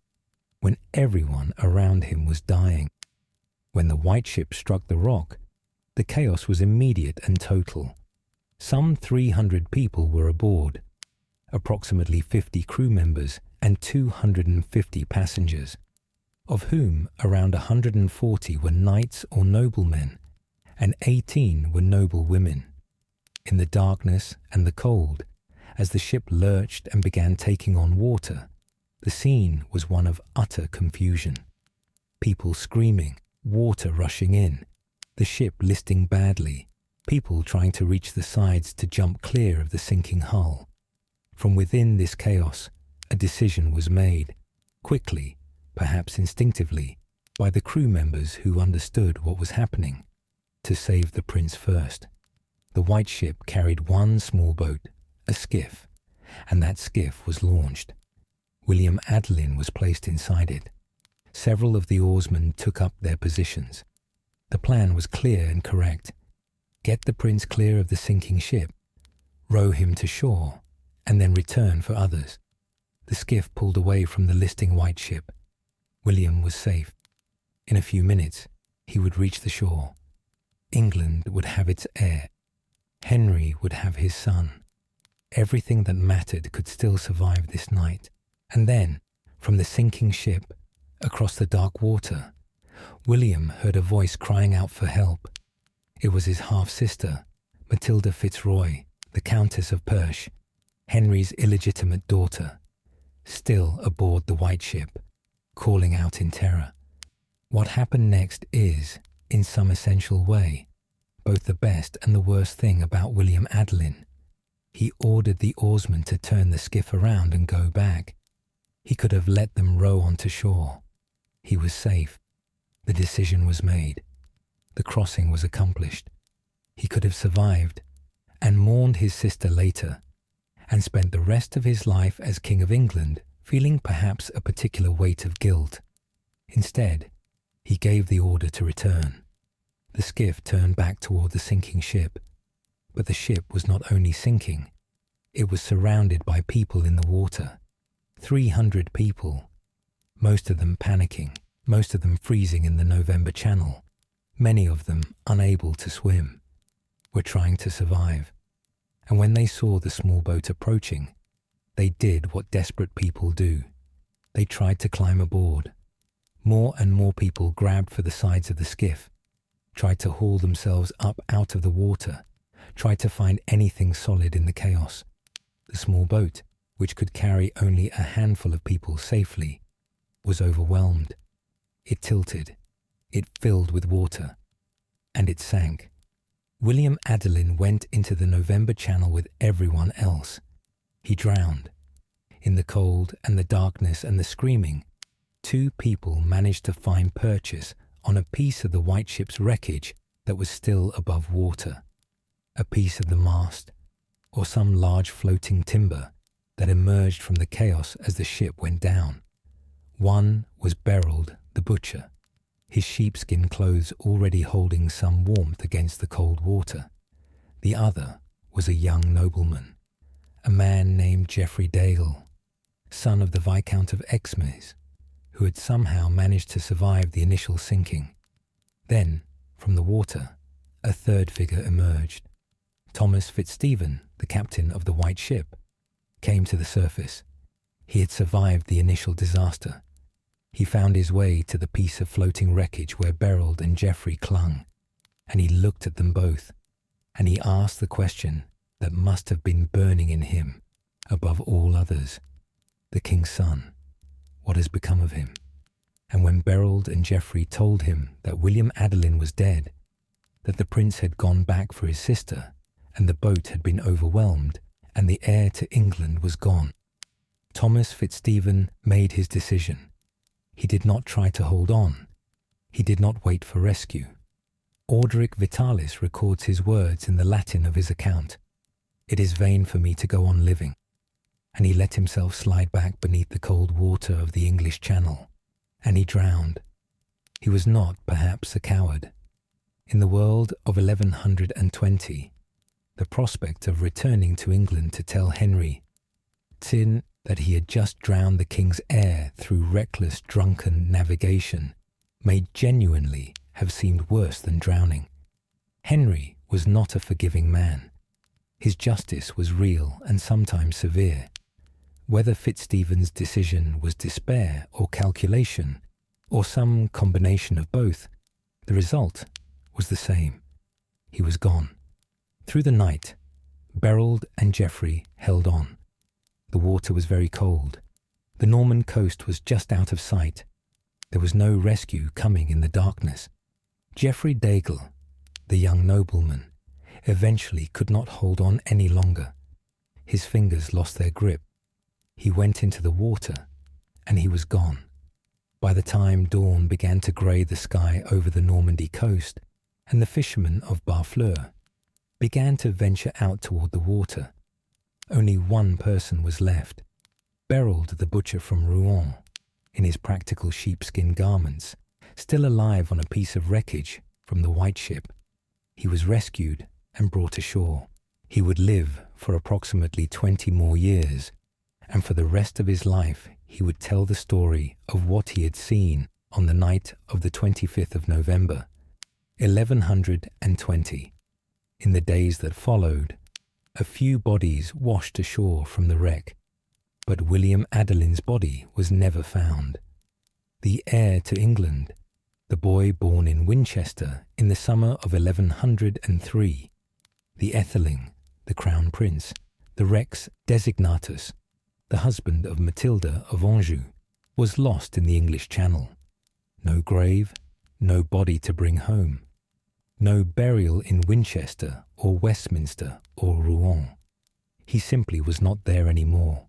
when everyone around him was dying. When the White Ship struck the rock, the chaos was immediate and total. Some 300 people were aboard, approximately 50 crew members and 250 passengers, of whom around 140 were knights or noblemen, and 18 were noble women. In the darkness and the cold, as the ship lurched and began taking on water, the scene was one of utter confusion. People screaming, water rushing in, the ship listing badly, people trying to reach the sides to jump clear of the sinking hull. From within this chaos, a decision was made, quickly, perhaps instinctively, by the crew members who understood what was happening, to save the prince first. The White Ship carried one small boat, a skiff, and that skiff was launched. William Adelin was placed inside it. Several of the oarsmen took up their positions. The plan was clear and correct. Get the prince clear of the sinking ship, row him to shore, and then return for others. The skiff pulled away from the listing White Ship. William was safe. In a few minutes, he would reach the shore. England would have its heir. Henry would have his son. Everything that mattered could still survive this night. And then, from the sinking ship, across the dark water, William heard a voice crying out for help. It was his half-sister, Matilda Fitzroy, the Countess of Perche, Henry's illegitimate daughter, still aboard the White Ship, calling out in terror. What happened next is, in some essential way, both the best and the worst thing about William Adelin. He ordered the oarsmen to turn the skiff around and go back. He could have let them row onto shore. He was safe. The decision was made. The crossing was accomplished. He could have survived and mourned his sister later and spent the rest of his life as King of England feeling perhaps a particular weight of guilt. Instead, he gave the order to return. The skiff turned back toward the sinking ship, but the ship was not only sinking, it was surrounded by people in the water. 300 people, most of them panicking, most of them freezing in the November Channel, many of them unable to swim, were trying to survive. And when they saw the small boat approaching, they did what desperate people do. They tried to climb aboard. More and more people grabbed for the sides of the skiff, tried to haul themselves up out of the water, tried to find anything solid in the chaos. The small boat, which could carry only a handful of people safely, was overwhelmed. It tilted, it filled with water, and it sank. William Adelin went into the November Channel with everyone else. He drowned. In the cold and the darkness and the screaming, 2 people managed to find purchase on a piece of the White Ship's wreckage that was still above water, a piece of the mast, or some large floating timber that emerged from the chaos as the ship went down. One was Berold the butcher, his sheepskin clothes already holding some warmth against the cold water. The other was a young nobleman, a man named Geoffrey Dale, son of the Viscount of Exmes, who had somehow managed to survive the initial sinking. Then, from the water, a third figure emerged, Thomas Fitzstephen, the captain of the White Ship. came to the surface. He had survived the initial disaster. He found his way to the piece of floating wreckage where Beryl and Geoffrey clung, and he looked at them both, and he asked the question that must have been burning in him above all others. The king's son, what has become of him? And when Beryl and Geoffrey told him that William Adelin was dead, that the prince had gone back for his sister, and the boat had been overwhelmed, and the heir to England was gone, Thomas Fitzstephen made his decision. He did not try to hold on. He did not wait for rescue. Orderic Vitalis records his words in the Latin of his account. "It is vain for me to go on living." And he let himself slide back beneath the cold water of the English Channel, and he drowned. He was not, perhaps, a coward. In the world of 1120, the prospect of returning to England to tell Henry Tin that he had just drowned the king's heir through reckless, drunken navigation may genuinely have seemed worse than drowning. Henry was not a forgiving man. His justice was real and sometimes severe. Whether Fitzstephen's decision was despair or calculation, or some combination of both, the result was the same. He was gone. Through the night, Beryl and Geoffrey held on. The water was very cold. The Norman coast was just out of sight. There was no rescue coming in the darkness. Geoffrey Daigle, the young nobleman, eventually could not hold on any longer. His fingers lost their grip. He went into the water, and he was gone. By the time dawn began to grey the sky over the Normandy coast, and the fishermen of Barfleur began to venture out toward the water, only one person was left. Beryl the butcher from Rouen, in his practical sheepskin garments, still alive on a piece of wreckage from the White Ship. He was rescued and brought ashore. He would live for approximately 20 more years, and for the rest of his life he would tell the story of what he had seen on the night of the 25th of November, 1120. In the days that followed, a few bodies washed ashore from the wreck, but William Adelin's body was never found. The heir to England, the boy born in Winchester in the summer of 1103, the Etheling, the crown prince, the Rex Designatus, the husband of Matilda of Anjou, was lost in the English Channel. No grave, no body to bring home. No burial in Winchester or Westminster or Rouen. He simply was not there anymore.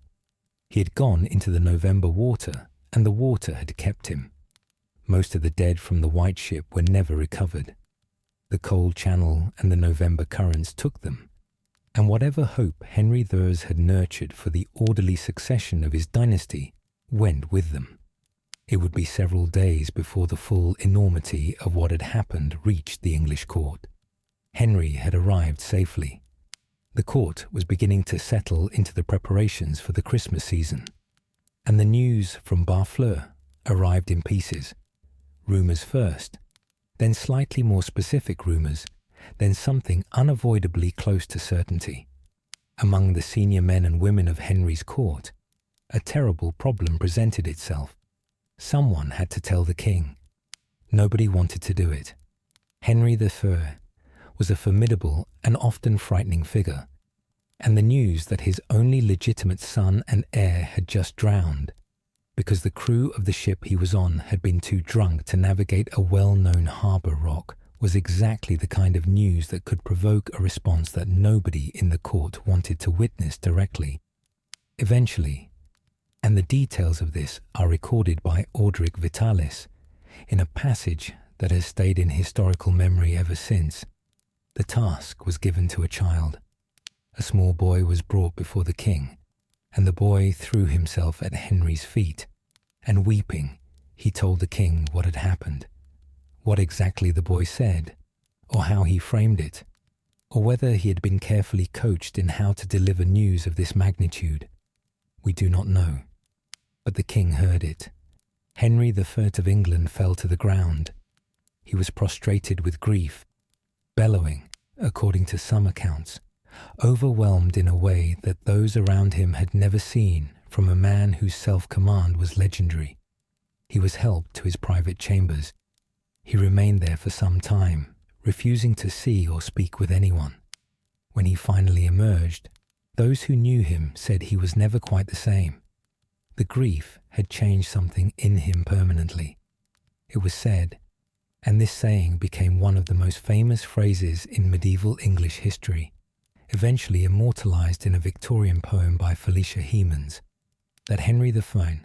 He had gone into the November water, and the water had kept him. Most of the dead from the White Ship were never recovered. The cold channel and the November currents took them, and whatever hope Henry III had nurtured for the orderly succession of his dynasty went with them. It would be several days before the full enormity of what had happened reached the English court. Henry had arrived safely. The court was beginning to settle into the preparations for the Christmas season, and the news from Barfleur arrived in pieces. Rumours first, then slightly more specific rumours, then something unavoidably close to certainty. Among the senior men and women of Henry's court, a terrible problem presented itself. Someone had to tell the king. Nobody wanted to do it. Henry III was a formidable and often frightening figure, and the news that his only legitimate son and heir had just drowned because the crew of the ship he was on had been too drunk to navigate a well-known harbour rock was exactly the kind of news that could provoke a response that nobody in the court wanted to witness directly. Eventually, and the details of this are recorded by Orderic Vitalis in a passage that has stayed in historical memory ever since, the task was given to a child. A small boy was brought before the king, and the boy threw himself at Henry's feet, and weeping, he told the king what had happened. What exactly the boy said, or how he framed it, or whether he had been carefully coached in how to deliver news of this magnitude, we do not know. But the king heard it. Henry III of England fell to the ground. He was prostrated with grief, bellowing, according to some accounts, overwhelmed in a way that those around him had never seen from a man whose self-command was legendary. He was helped to his private chambers. He remained there for some time, refusing to see or speak with anyone. When he finally emerged, those who knew him said he was never quite the same. The grief had changed something in him permanently. It was said, and this saying became one of the most famous phrases in medieval English history, eventually immortalized in a Victorian poem by Felicia Hemans, that Henry V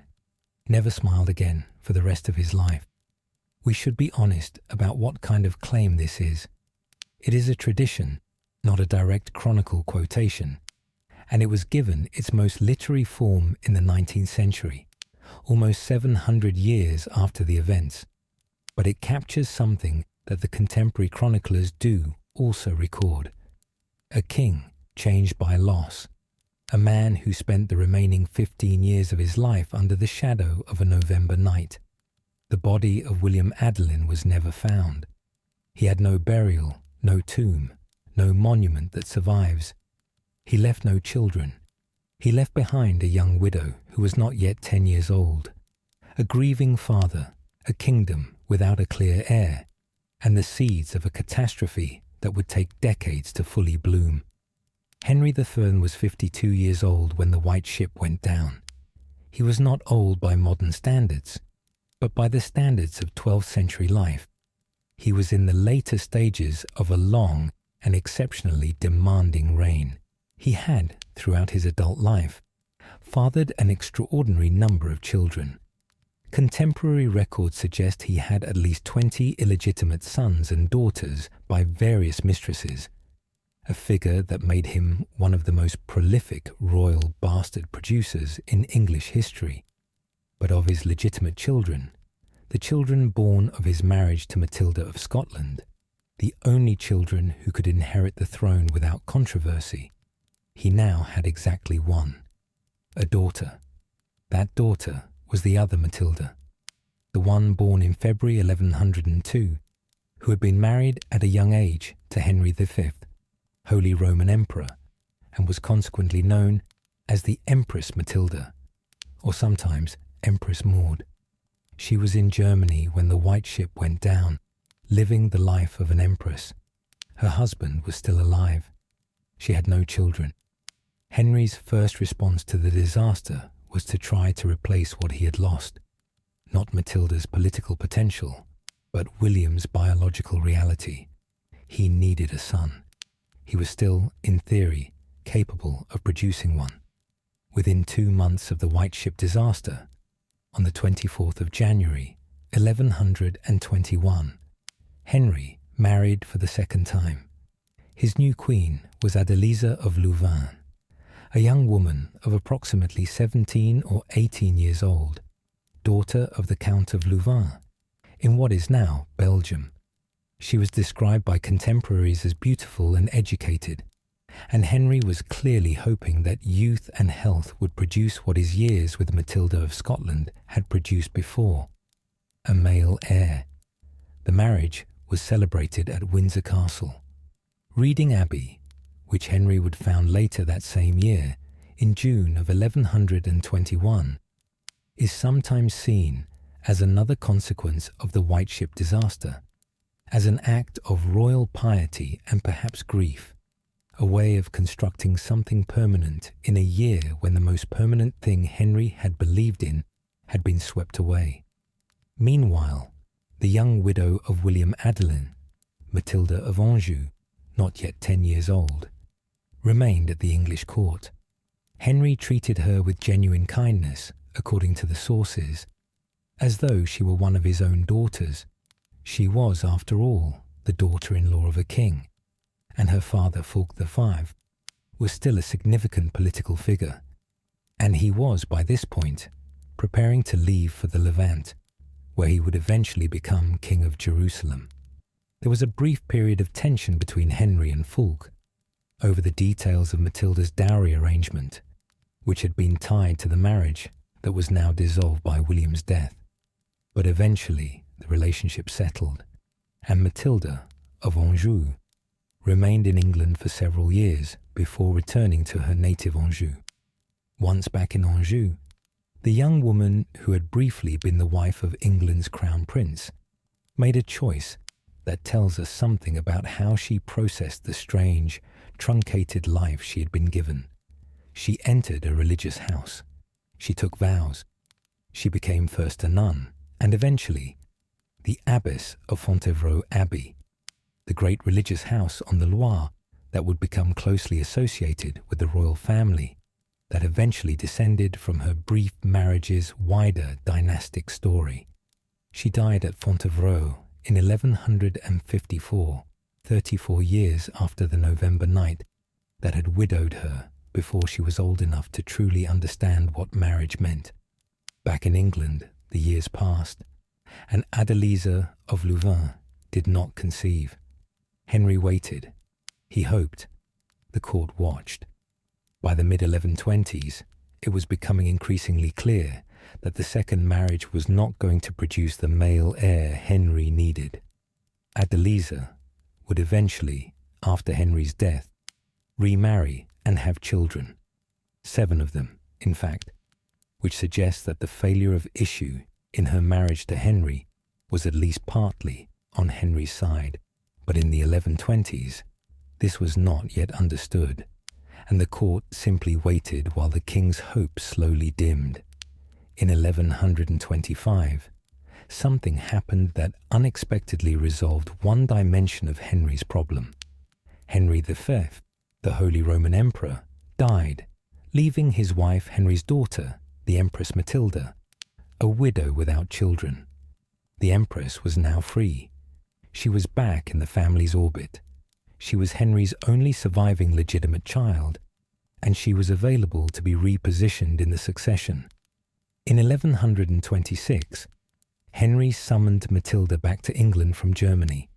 never smiled again for the rest of his life. We should be honest about what kind of claim this is. It is a tradition, not a direct chronicle quotation, and it was given its most literary form in the 19th century, almost 700 years after the events. But it captures something that the contemporary chroniclers do also record. A king changed by loss, a man who spent the remaining 15 years of his life under the shadow of a November night. The body of William Adelin was never found. He had no burial, no tomb, no monument that survives. He left no children. He left behind a young widow who was not yet 10 years old, a grieving father, a kingdom without a clear heir, and the seeds of a catastrophe that would take decades to fully bloom. Henry III was 52 years old when the White Ship went down. He was not old by modern standards, but by the standards of 12th century life. He was in the later stages of a long and exceptionally demanding reign. He had, throughout his adult life, fathered an extraordinary number of children. Contemporary records suggest he had at least 20 illegitimate sons and daughters by various mistresses, a figure that made him one of the most prolific royal bastard producers in English history. But of his legitimate children, the children born of his marriage to Matilda of Scotland, the only children who could inherit the throne without controversy, he now had exactly one, a daughter. That daughter was the other Matilda, the one born in February 1102, who had been married at a young age to Henry V, Holy Roman Emperor, and was consequently known as the Empress Matilda, or sometimes Empress Maud. She was in Germany when the White Ship went down, living the life of an empress. Her husband was still alive. She had no children. Henry's first response to the disaster was to try to replace what he had lost, not Matilda's political potential, but William's biological reality. He needed a son. He was still, in theory, capable of producing one. Within 2 months of the White Ship disaster, on the 24th of January, 1121, Henry married for the second time. His new queen was Adeliza of Louvain, a young woman of approximately 17 or 18 years old, daughter of the Count of Louvain, in what is now Belgium. She was described by contemporaries as beautiful and educated, and Henry was clearly hoping that youth and health would produce what his years with Matilda of Scotland had produced before, a male heir. The marriage was celebrated at Windsor Castle. Reading Abbey, which Henry would found later that same year, in June of 1121, is sometimes seen as another consequence of the White Ship disaster, as an act of royal piety and perhaps grief, a way of constructing something permanent in a year when the most permanent thing Henry had believed in had been swept away. Meanwhile, the young widow of William Adelin, Matilda of Anjou, not yet 10 years old, remained at the English court. Henry treated her with genuine kindness, according to the sources, as though she were one of his own daughters. She was, after all, the daughter-in-law of a king, and her father, Fulk V, was still a significant political figure, and he was, by this point, preparing to leave for the Levant, where he would eventually become King of Jerusalem. There was a brief period of tension between Henry and Fulk over the details of Matilda's dowry arrangement, which had been tied to the marriage that was now dissolved by William's death. But eventually the relationship settled, and Matilda of Anjou remained in England for several years before returning to her native Anjou. Once back in Anjou, the young woman who had briefly been the wife of England's crown prince made a choice that tells us something about how she processed the strange, truncated life she had been given. She entered a religious house. She took vows. She became first a nun and eventually the abbess of Fontevraud Abbey, the great religious house on the Loire that would become closely associated with the royal family that eventually descended from her brief marriage's wider dynastic story. She died at Fontevraud in 1154, 34 years after the November night that had widowed her before she was old enough to truly understand what marriage meant. Back in England, the years passed, and Adeliza of Louvain did not conceive. Henry waited. He hoped. The court watched. By the mid-1120s, it was becoming increasingly clear that the second marriage was not going to produce the male heir Henry needed. Adeliza would eventually, after Henry's death, remarry and have children. 7 of them, in fact, which suggests that the failure of issue in her marriage to Henry was at least partly on Henry's side. But in the 1120s, this was not yet understood, and the court simply waited while the king's hope slowly dimmed. In 1125, something happened that unexpectedly resolved one dimension of Henry's problem. Henry V, the Holy Roman Emperor, died, leaving his wife Henry's daughter, the Empress Matilda, a widow without children. The Empress was now free. She was back in the family's orbit. She was Henry's only surviving legitimate child, and she was available to be repositioned in the succession. In 1126, Henry summoned Matilda back to England from Germany,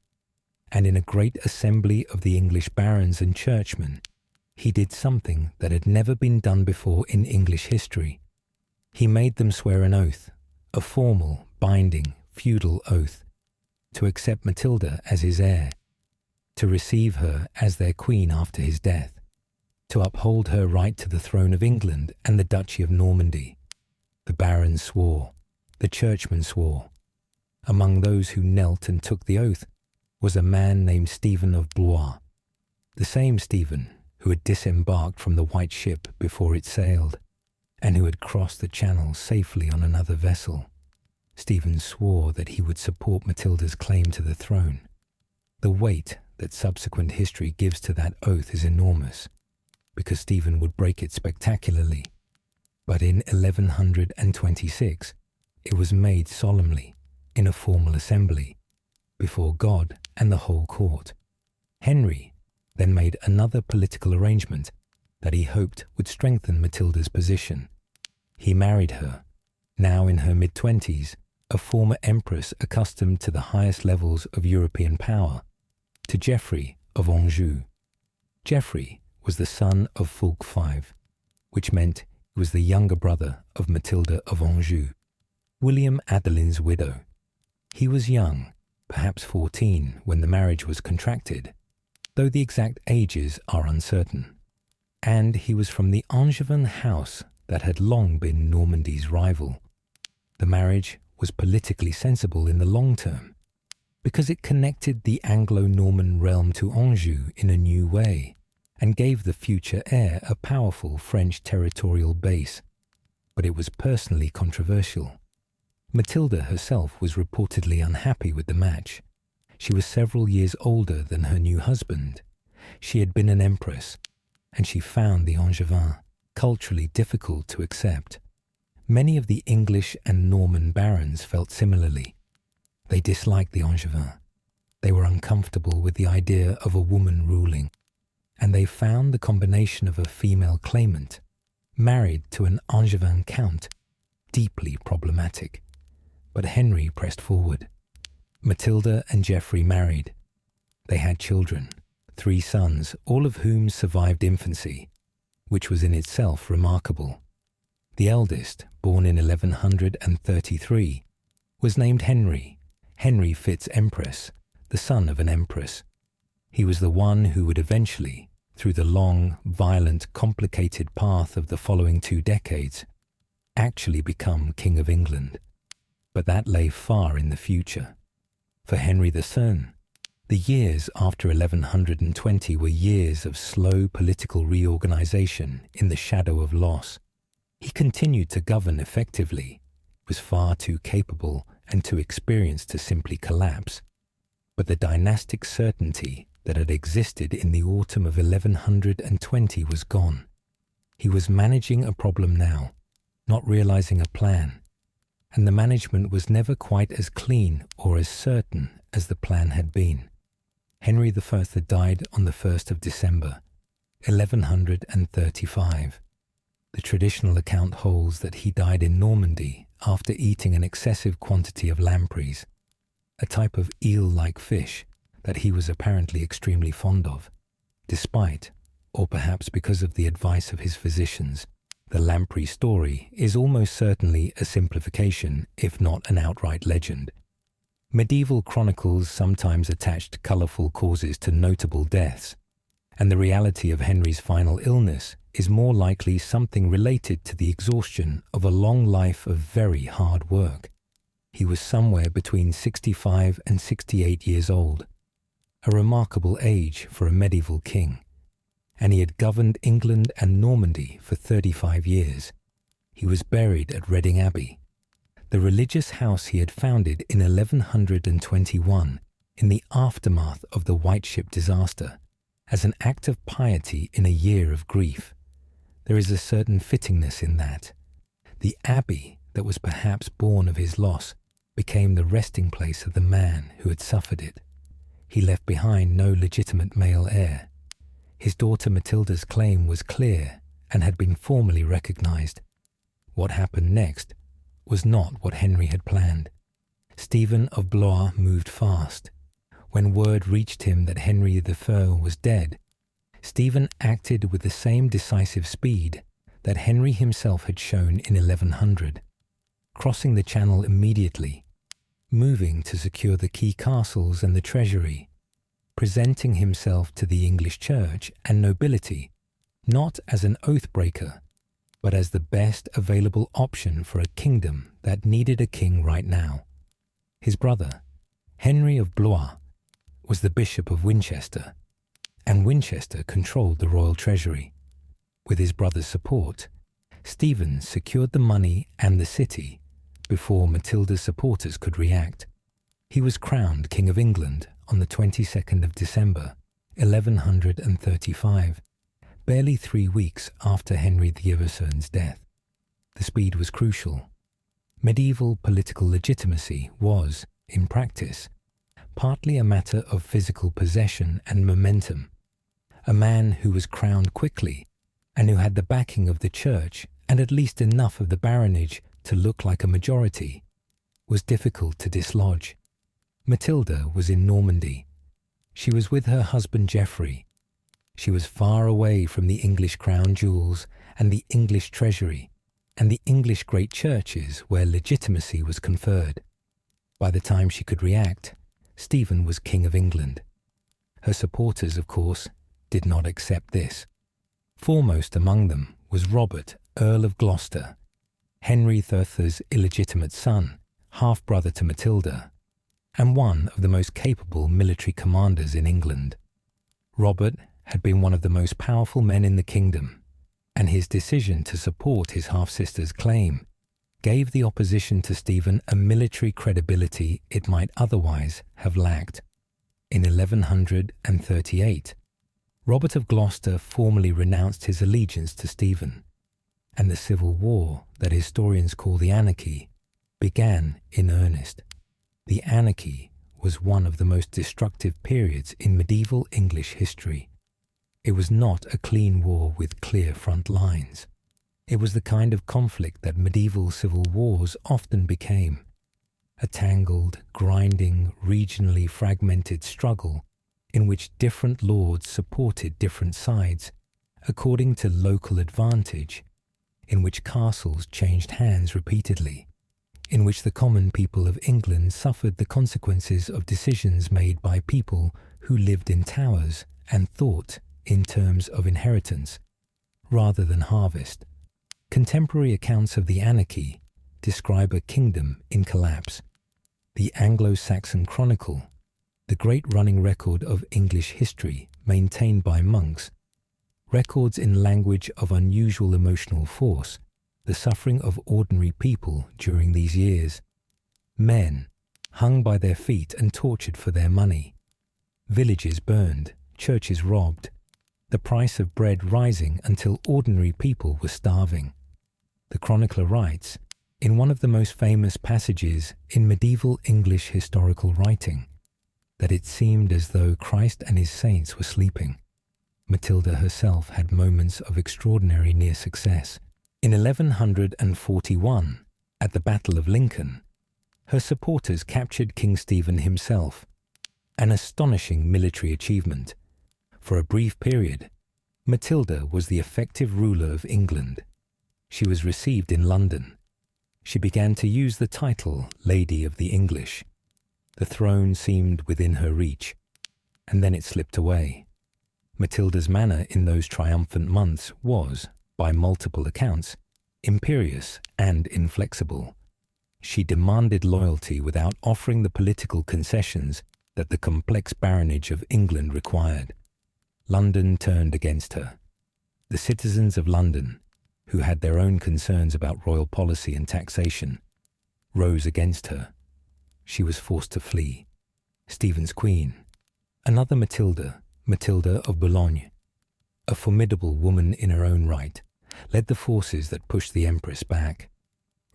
and in a great assembly of the English barons and churchmen, he did something that had never been done before in English history. He made them swear an oath, a formal, binding, feudal oath, to accept Matilda as his heir, to receive her as their queen after his death, to uphold her right to the throne of England and the Duchy of Normandy. The barons swore, the churchmen swore. Among those who knelt and took the oath was a man named Stephen of Blois, the same Stephen who had disembarked from the white ship before it sailed, and who had crossed the channel safely on another vessel. Stephen swore that he would support Matilda's claim to the throne. The weight that subsequent history gives to that oath is enormous, because Stephen would break it spectacularly. But in 1126, it was made solemnly, in a formal assembly, before God and the whole court. Henry then made another political arrangement that he hoped would strengthen Matilda's position. He married her, now in her mid-20s, a former empress accustomed to the highest levels of European power, to Geoffrey of Anjou. Geoffrey was the son of Fulk V, which meant he was the younger brother of Matilda of Anjou, William Adelin's widow. He was young, perhaps 14, when the marriage was contracted, though the exact ages are uncertain. And he was from the Angevin house that had long been Normandy's rival. The marriage was politically sensible in the long term, because it connected the Anglo-Norman realm to Anjou in a new way, and gave the future heir a powerful French territorial base. But it was personally controversial. Matilda herself was reportedly unhappy with the match. She was several years older than her new husband. She had been an empress, and she found the Angevin culturally difficult to accept. Many of the English and Norman barons felt similarly. They disliked the Angevin. They were uncomfortable with the idea of a woman ruling, and they found the combination of a female claimant, married to an Angevin count, deeply problematic. But Henry pressed forward. Matilda and Geoffrey married. They had children, 3 sons, all of whom survived infancy, which was in itself remarkable. The eldest, born in 1133, was named Henry, Henry Fitz Empress, the son of an empress. He was the one who would eventually, through the long, violent, complicated path of the following 2 decades, actually become King of England. But that lay far in the future. For Henry III, the years after 1120 were years of slow political reorganization in the shadow of loss. He continued to govern effectively, was far too capable and too experienced to simply collapse. But the dynastic certainty that had existed in the autumn of 1120 was gone. He was managing a problem now, not realizing a plan, and the management was never quite as clean or as certain as the plan had been. Henry I had died on the 1st of December, 1135. The traditional account holds that he died in Normandy after eating an excessive quantity of lampreys, a type of eel-like fish that he was apparently extremely fond of. Despite, or perhaps because of the advice of his physicians, the lamprey story is almost certainly a simplification, if not an outright legend. Medieval chronicles sometimes attached colourful causes to notable deaths, and the reality of Henry's final illness is more likely something related to the exhaustion of a long life of very hard work. He was somewhere between 65 and 68 years old, a remarkable age for a medieval king, and he had governed England and Normandy for 35 years. He was buried at Reading Abbey, the religious house he had founded in 1121 in the aftermath of the White Ship disaster, as an act of piety in a year of grief. There is a certain fittingness in that. The abbey that was perhaps born of his loss became the resting place of the man who had suffered it. He left behind no legitimate male heir. His daughter Matilda's claim was clear and had been formally recognized. What happened next was not what Henry had planned. Stephen of Blois moved fast. When word reached him that Henry III was dead, Stephen acted with the same decisive speed that Henry himself had shown in 1100, crossing the Channel immediately, moving to secure the key castles and the treasury, presenting himself to the English church and nobility, not as an oath-breaker, but as the best available option for a kingdom that needed a king right now. His brother, Henry of Blois, was the Bishop of Winchester, and Winchester controlled the royal treasury. With his brother's support, Stephen secured the money and the city before Matilda's supporters could react. He was crowned King of England on the 22nd of December, 1135, barely 3 weeks after Henry III's death. The speed was crucial. Medieval political legitimacy was, in practice, partly a matter of physical possession and momentum. A man who was crowned quickly and who had the backing of the church and at least enough of the baronage to look like a majority was difficult to dislodge. Matilda was in Normandy. She was with her husband Geoffrey. She was far away from the English crown jewels and the English treasury and the English great churches where legitimacy was conferred. By the time she could react, Stephen was King of England. Her supporters, of course, did not accept this. Foremost among them was Robert, Earl of Gloucester, Henry III's illegitimate son, half-brother to Matilda, and one of the most capable military commanders in England. Robert had been one of the most powerful men in the kingdom, and his decision to support his half-sister's claim gave the opposition to Stephen a military credibility it might otherwise have lacked. In 1138, Robert of Gloucester formally renounced his allegiance to Stephen, and the civil war that historians call the Anarchy began in earnest. The Anarchy was one of the most destructive periods in medieval English history. It was not a clean war with clear front lines. It was the kind of conflict that medieval civil wars often became, a tangled, grinding, regionally fragmented struggle in which different lords supported different sides according to local advantage, in which castles changed hands repeatedly, in which the common people of England suffered the consequences of decisions made by people who lived in towers and thought in terms of inheritance rather than harvest. Contemporary accounts of the Anarchy describe a kingdom in collapse. The Anglo-Saxon Chronicle, the great running record of English history maintained by monks, records in language of unusual emotional force the suffering of ordinary people during these years. Men hung by their feet and tortured for their money. Villages burned, churches robbed, the price of bread rising until ordinary people were starving. The chronicler writes, in one of the most famous passages in medieval English historical writing, that it seemed as though Christ and his saints were sleeping. Matilda herself had moments of extraordinary near success. In 1141, at the Battle of Lincoln, her supporters captured King Stephen himself, an astonishing military achievement. For a brief period, Matilda was the effective ruler of England. She was received in London. She began to use the title Lady of the English. The throne seemed within her reach, and then it slipped away. Matilda's manner in those triumphant months was, by multiple accounts, imperious and inflexible. She demanded loyalty without offering the political concessions that the complex baronage of England required. London turned against her. The citizens of London, who had their own concerns about royal policy and taxation, rose against her. She was forced to flee. Stephen's queen, another Matilda, Matilda of Boulogne, a formidable woman in her own right, led the forces that pushed the empress back.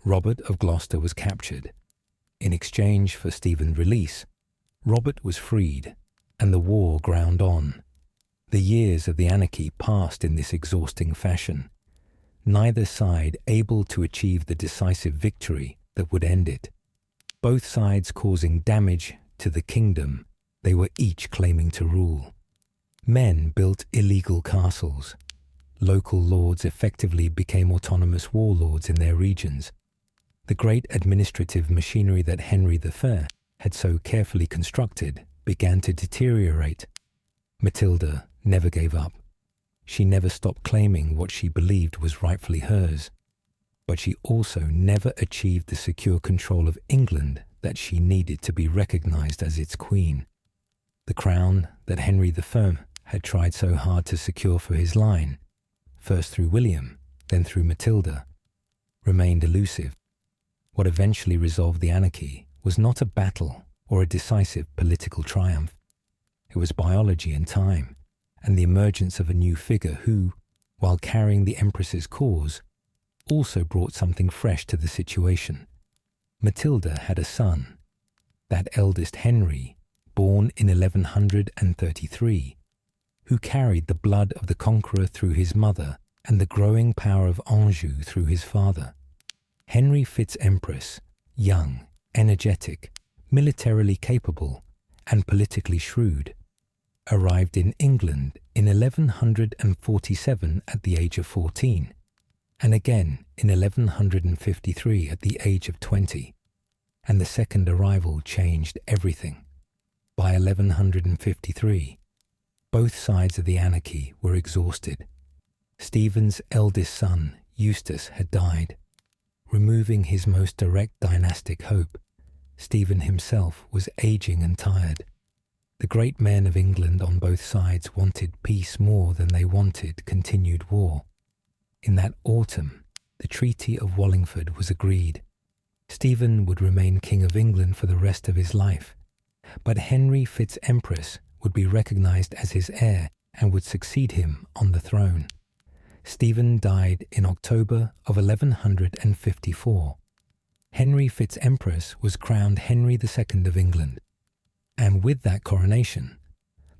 Robert of Gloucester was captured. In exchange for Stephen's release, Robert was freed, and the war ground on. The years of the Anarchy passed in this exhausting fashion, neither side able to achieve the decisive victory that would end it. Both sides causing damage to the kingdom they were each claiming to rule. Men built illegal castles. Local lords effectively became autonomous warlords in their regions. The great administrative machinery that Henry III had so carefully constructed began to deteriorate. Matilda never gave up. She never stopped claiming what she believed was rightfully hers. But she also never achieved the secure control of England that she needed to be recognized as its queen. The crown that Henry I had tried so hard to secure for his line, first through William, then through Matilda, remained elusive. What eventually resolved the Anarchy was not a battle or a decisive political triumph. It was biology and time, and the emergence of a new figure who, while carrying the Empress's cause, also brought something fresh to the situation. Matilda had a son, that eldest Henry, born in 1133, who carried the blood of the conqueror through his mother and the growing power of Anjou through his father. Henry Fitz-Empress, young, energetic, militarily capable, and politically shrewd, arrived in England in 1147 at the age of 14, and again in 1153 at the age of 20, and the second arrival changed everything. By 1153, both sides of the Anarchy were exhausted. Stephen's eldest son, Eustace, had died, removing his most direct dynastic hope. Stephen himself was aging and tired. The great men of England on both sides wanted peace more than they wanted continued war. In that autumn, the Treaty of Wallingford was agreed. Stephen would remain King of England for the rest of his life, but Henry Fitz-Empress would be recognized as his heir and would succeed him on the throne. Stephen died in October of 1154. Henry Fitz-Empress was crowned Henry II of England, and with that coronation,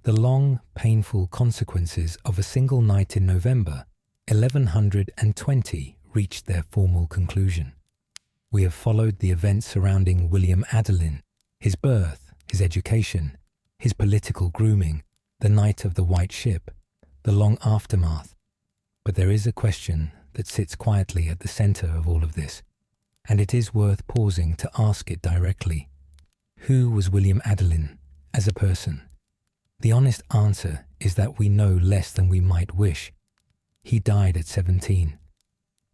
the long, painful consequences of a single night in November 1120 reached their formal conclusion. We have followed the events surrounding William Adelin, his birth, his education, his political grooming, the night of the White Ship, the long aftermath. But there is a question that sits quietly at the center of all of this, and it is worth pausing to ask it directly. Who was William Adelin as a person? The honest answer is that we know less than we might wish. He died at 17,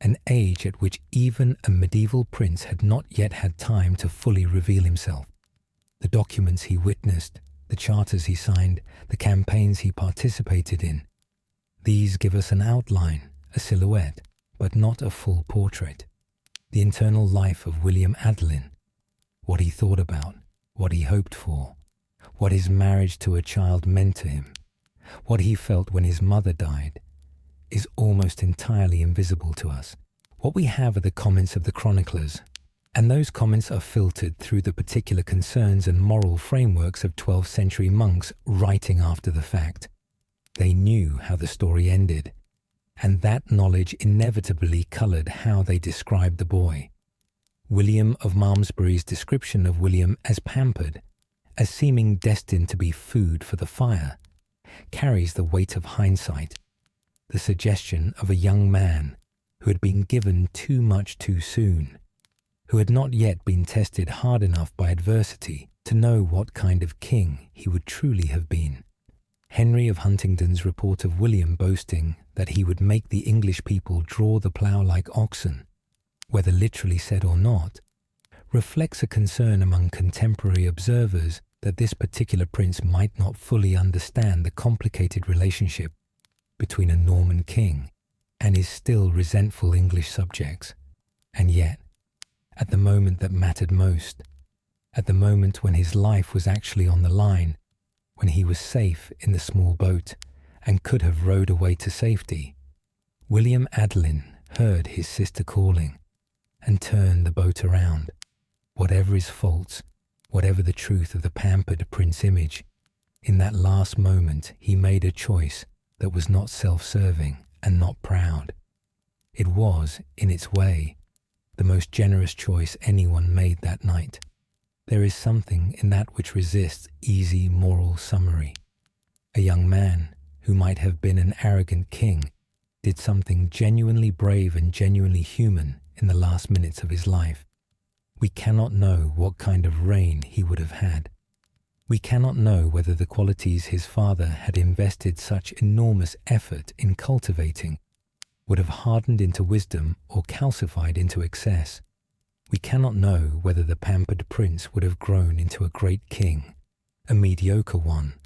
an age at which even a medieval prince had not yet had time to fully reveal himself. The documents he witnessed, the charters he signed, the campaigns he participated in, these give us an outline, a silhouette, but not a full portrait. The internal life of William Adelin, what he thought about, what he hoped for, what his marriage to a child meant to him, what he felt when his mother died, is almost entirely invisible to us. What we have are the comments of the chroniclers, and those comments are filtered through the particular concerns and moral frameworks of 12th century monks writing after the fact. They knew how the story ended, and that knowledge inevitably coloured how they described the boy. William of Malmesbury's description of William as pampered, as seeming destined to be food for the fire, carries the weight of hindsight, the suggestion of a young man who had been given too much too soon, who had not yet been tested hard enough by adversity to know what kind of king he would truly have been. Henry of Huntingdon's report of William boasting that he would make the English people draw the plough like oxen, whether literally said or not, reflects a concern among contemporary observers that this particular prince might not fully understand the complicated relationship between a Norman king and his still resentful English subjects. And yet, at the moment that mattered most, at the moment when his life was actually on the line, when he was safe in the small boat and could have rowed away to safety, William Adelin heard his sister calling and turned the boat around. Whatever his faults, whatever the truth of the pampered prince image, in that last moment he made a choice that was not self-serving and not proud. It was, in its way, the most generous choice anyone made that night. There is something in that which resists easy moral summary. A young man, who might have been an arrogant king, did something genuinely brave and genuinely human in the last minutes of his life. We cannot know what kind of reign he would have had. We cannot know whether the qualities his father had invested such enormous effort in cultivating would have hardened into wisdom or calcified into excess. We cannot know whether the pampered prince would have grown into a great king, a mediocre one,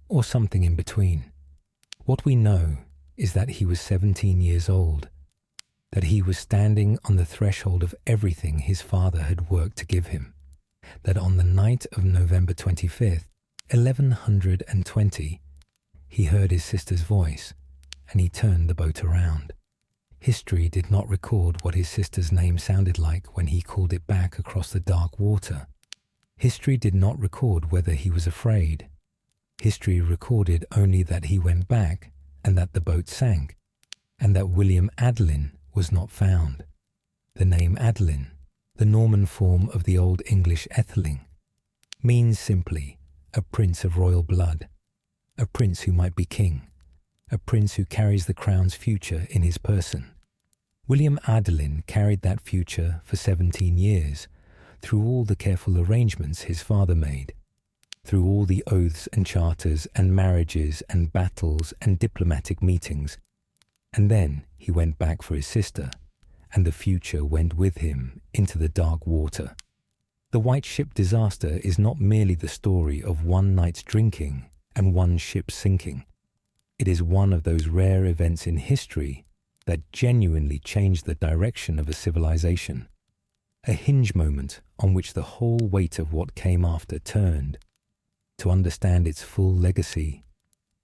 or something in between. What we know is that he was 17 years old, that he was standing on the threshold of everything his father had worked to give him, that on the night of November 25th, 1120, he heard his sister's voice, and he turned the boat around. History did not record what his sister's name sounded like when he called it back across the dark water. History did not record whether he was afraid. History recorded only that he went back and that the boat sank, and that William Adelin was not found. The name Adelin, the Norman form of the Old English Etheling, means simply a prince of royal blood, a prince who might be king, a prince who carries the crown's future in his person. William Adelin carried that future for 17 years, through all the careful arrangements his father made, through all the oaths and charters and marriages and battles and diplomatic meetings. And then he went back for his sister, and the future went with him into the dark water. The White Ship disaster is not merely the story of one night's drinking and one ship sinking. It is one of those rare events in history that genuinely changed the direction of a civilization, a hinge moment on which the whole weight of what came after turned. To understand its full legacy,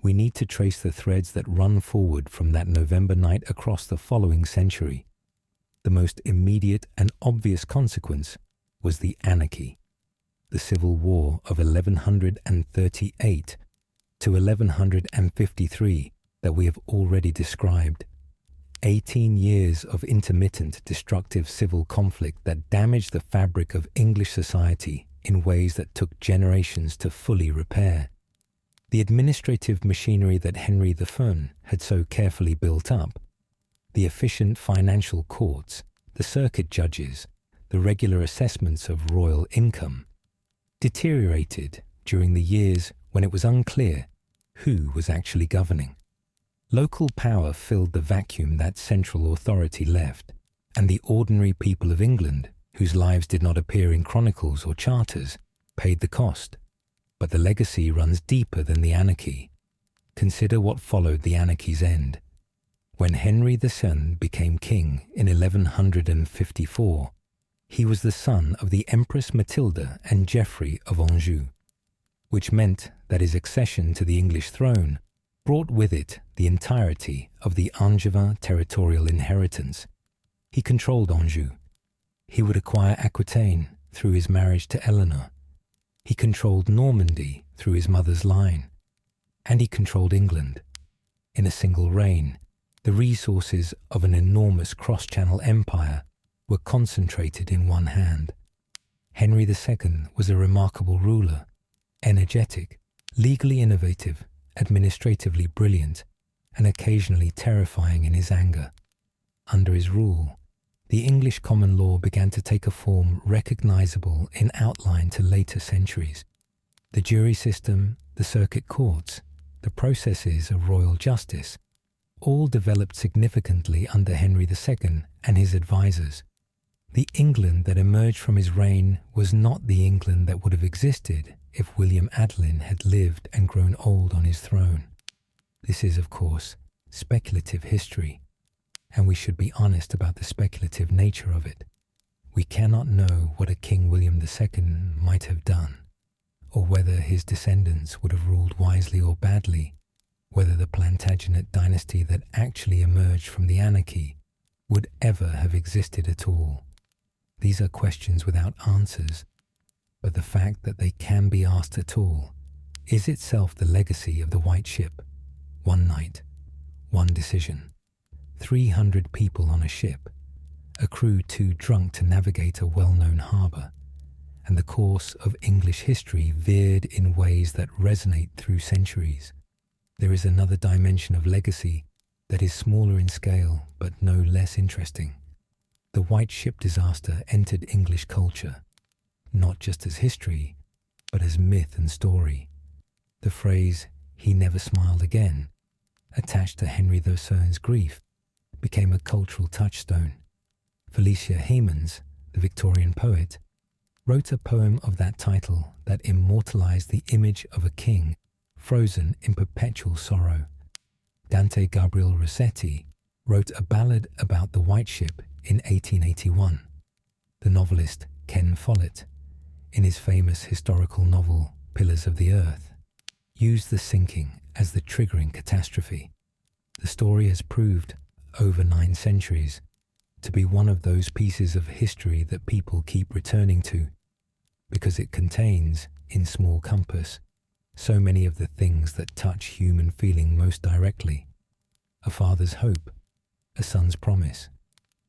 we need to trace the threads that run forward from that November night across the following century. The most immediate and obvious consequence was the Anarchy, the Civil War of 1138 to 1153 that we have already described. 18 years of intermittent destructive civil conflict that damaged the fabric of English society in ways that took generations to fully repair. The administrative machinery that Henry I had so carefully built up, the efficient financial courts, the circuit judges, the regular assessments of royal income, deteriorated during the years when it was unclear who was actually governing. Local power filled the vacuum that central authority left, and the ordinary people of England, whose lives did not appear in chronicles or charters, paid the cost. But the legacy runs deeper than the anarchy. Consider what followed the anarchy's end. When Henry II became king in 1154, he was the son of the Empress Matilda and Geoffrey of Anjou, which meant that his accession to the English throne brought with it the entirety of the Angevin territorial inheritance. He controlled Anjou. He would acquire Aquitaine through his marriage to Eleanor. He controlled Normandy through his mother's line. And he controlled England. In a single reign, the resources of an enormous cross-channel empire were concentrated in one hand. Henry II was a remarkable ruler, energetic, legally innovative, administratively brilliant, and occasionally terrifying in his anger. Under his rule, the English common law began to take a form recognizable in outline to later centuries. The jury system, the circuit courts, the processes of royal justice, all developed significantly under Henry II and his advisors. The England that emerged from his reign was not the England that would have existed if William Adelin had lived and grown old on his throne. This is, of course, speculative history, and we should be honest about the speculative nature of it. We cannot know what a King William II might have done, or whether his descendants would have ruled wisely or badly, whether the Plantagenet dynasty that actually emerged from the anarchy would ever have existed at all. These are questions without answers, but the fact that they can be asked at all is itself the legacy of the White Ship. One night, one decision, 300 people on a ship, a crew too drunk to navigate a well-known harbour, and the course of English history veered in ways that resonate through centuries. There is another dimension of legacy that is smaller in scale but no less interesting. The White Ship disaster entered English culture, not just as history, but as myth and story. The phrase, "he never smiled again," attached to Henry II's grief, became a cultural touchstone. Felicia Hemans, the Victorian poet, wrote a poem of that title that immortalized the image of a king frozen in perpetual sorrow. Dante Gabriel Rossetti wrote a ballad about the White Ship in 1881. The novelist Ken Follett, in his famous historical novel Pillars of the Earth, used the sinking as the triggering catastrophe. The story has proved, over 9 centuries, to be one of those pieces of history that people keep returning to, because it contains, in small compass, so many of the things that touch human feeling most directly. A father's hope, a son's promise,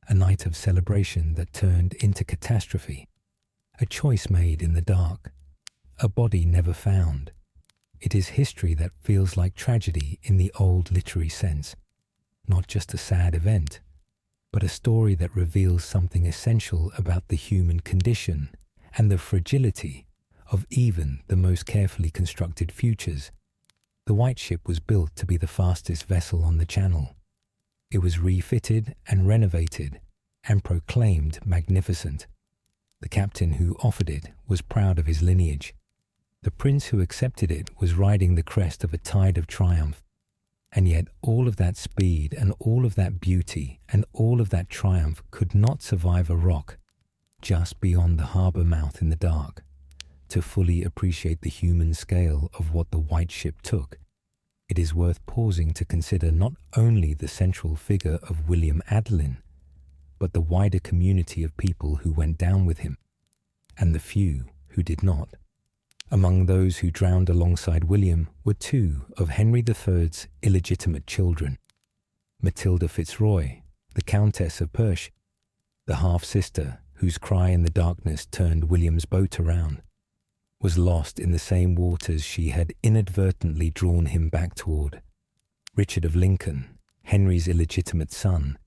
a night of celebration that turned into catastrophe, a choice made in the dark, a body never found. It is history that feels like tragedy in the old literary sense, not just a sad event, but a story that reveals something essential about the human condition and the fragility of even the most carefully constructed futures. The White Ship was built to be the fastest vessel on the Channel. It was refitted and renovated and proclaimed magnificent. The captain who offered it was proud of his lineage. The prince who accepted it was riding the crest of a tide of triumph. And yet all of that speed and all of that beauty and all of that triumph could not survive a rock just beyond the harbour mouth in the dark. To fully appreciate the human scale of what the White Ship took, it is worth pausing to consider not only the central figure of William Adelin, but the wider community of people who went down with him, and the few who did not. Among those who drowned alongside William were 2 of Henry III's illegitimate children. Matilda Fitzroy, the Countess of Perche, the half-sister whose cry in the darkness turned William's boat around, was lost in the same waters she had inadvertently drawn him back toward. Richard of Lincoln, Henry's illegitimate son,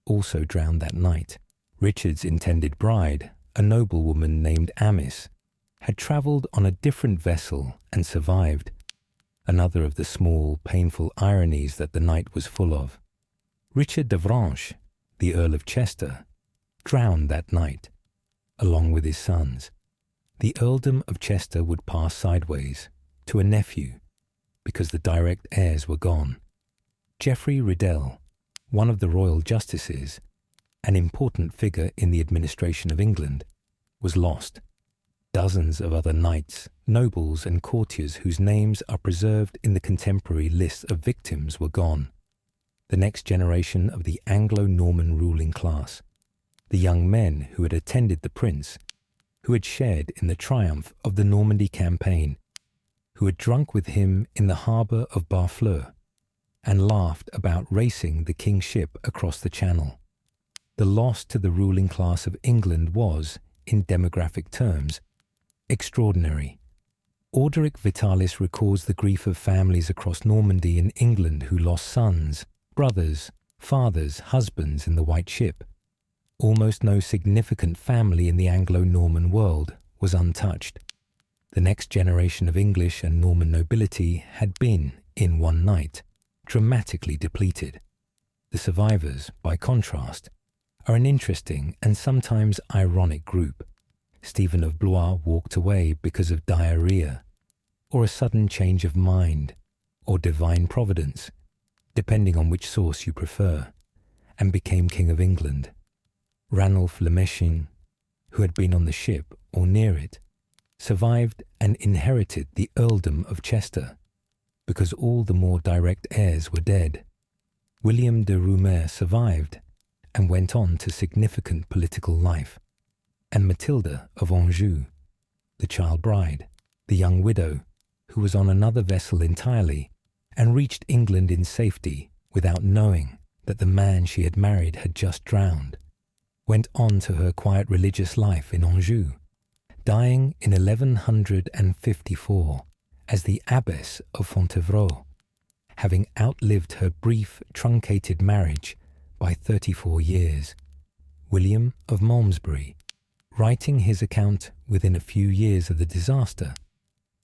also drowned that night. Richard's intended bride, a noblewoman named Amice, had travelled on a different vessel and survived. another of the small, painful ironies that the night was full of. Richard de Vranches, the Earl of Chester, drowned that night, along with his sons. The earldom of Chester would pass sideways to a nephew because the direct heirs were gone. Geoffrey Riddell, one of the royal justices, an important figure in the administration of England, was lost. Dozens of other knights, nobles and courtiers whose names are preserved in the contemporary list of victims were gone. The next generation of the Anglo-Norman ruling class, the young men who had attended the prince, who had shared in the triumph of the Normandy campaign, who had drunk with him in the harbour of Barfleur, and laughed about racing the king's ship across the Channel. The loss to the ruling class of England was, in demographic terms, extraordinary. Orderic Vitalis records the grief of families across Normandy and England who lost sons, brothers, fathers, husbands in the White Ship. Almost no significant family in the Anglo-Norman world was untouched. The next generation of English and Norman nobility had been, in one night, dramatically depleted. The survivors, by contrast, are an interesting and sometimes ironic group. Stephen of Blois walked away because of diarrhea, or a sudden change of mind, or divine providence, depending on which source you prefer, and became King of England. Ranulph le Méchant, who had been on the ship or near it, survived and inherited the earldom of Chester, because all the more direct heirs were dead. William de Roumer survived and went on to significant political life, and Matilda of Anjou, the child bride, the young widow, who was on another vessel entirely and reached England in safety without knowing that the man she had married had just drowned, went on to her quiet religious life in Anjou, dying in 1154 as the Abbess of Fontevraud, having outlived her brief, truncated marriage by 34 years. William of Malmesbury, writing his account within a few years of the disaster,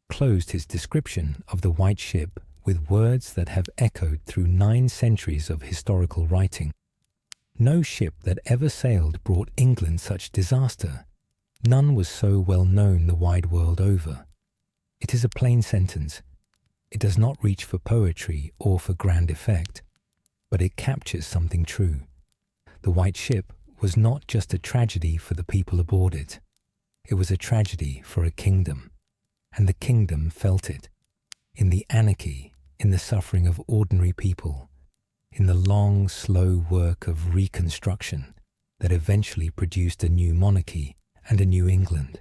closed his description of the White Ship with words that have echoed through 9 centuries of historical writing. No ship that ever sailed brought England such disaster. None was so well known the wide world over. It is a plain sentence. It does not reach for poetry or for grand effect, but it captures something true. The White Ship was not just a tragedy for the people aboard it. It was a tragedy for a kingdom, and the kingdom felt it. In the anarchy, in the suffering of ordinary people, in the long, slow work of reconstruction that eventually produced a new monarchy and a new England.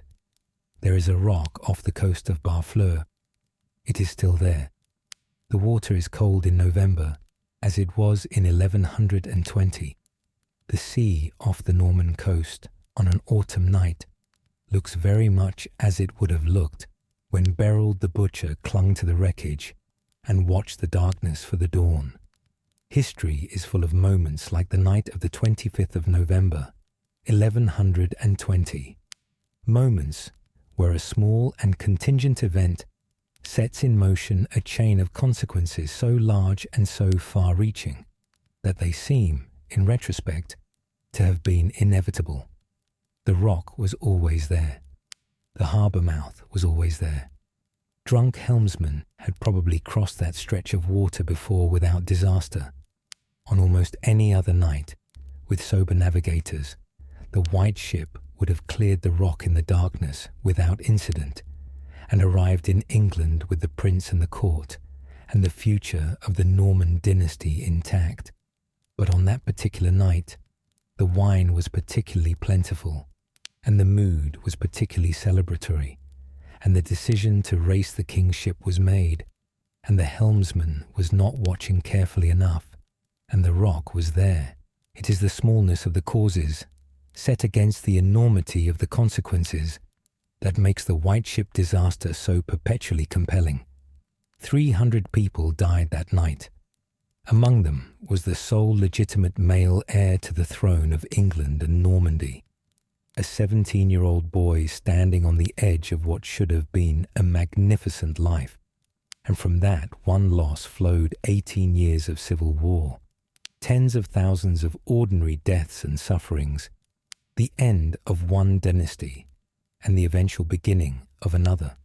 There is a rock off the coast of Barfleur. It is still there. The water is cold in November, as it was in 1120. The sea off the Norman coast on an autumn night looks very much as it would have looked when Berold the butcher clung to the wreckage and watched the darkness for the dawn. History is full of moments like the night of the 25th of November, 1120. Moments where a small and contingent event sets in motion a chain of consequences so large and so far-reaching that they seem, in retrospect, to have been inevitable. The rock was always there. The harbour mouth was always there. Drunk helmsmen had probably crossed that stretch of water before without disaster. On almost any other night, with sober navigators, the White Ship would have cleared the rock in the darkness without incident and arrived in England with the prince and the court and the future of the Norman dynasty intact. But on that particular night, the wine was particularly plentiful, and the mood was particularly celebratory, and the decision to race the king's ship was made, and the helmsman was not watching carefully enough, and the rock was there. It is the smallness of the causes, set against the enormity of the consequences, that makes the White Ship disaster so perpetually compelling. 300 people died that night. Among them was the sole legitimate male heir to the throne of England and Normandy, a 17-year-old boy standing on the edge of what should have been a magnificent life, and from that one loss flowed 18 years of civil war, tens of thousands of ordinary deaths and sufferings, the end of one dynasty, and the eventual beginning of another.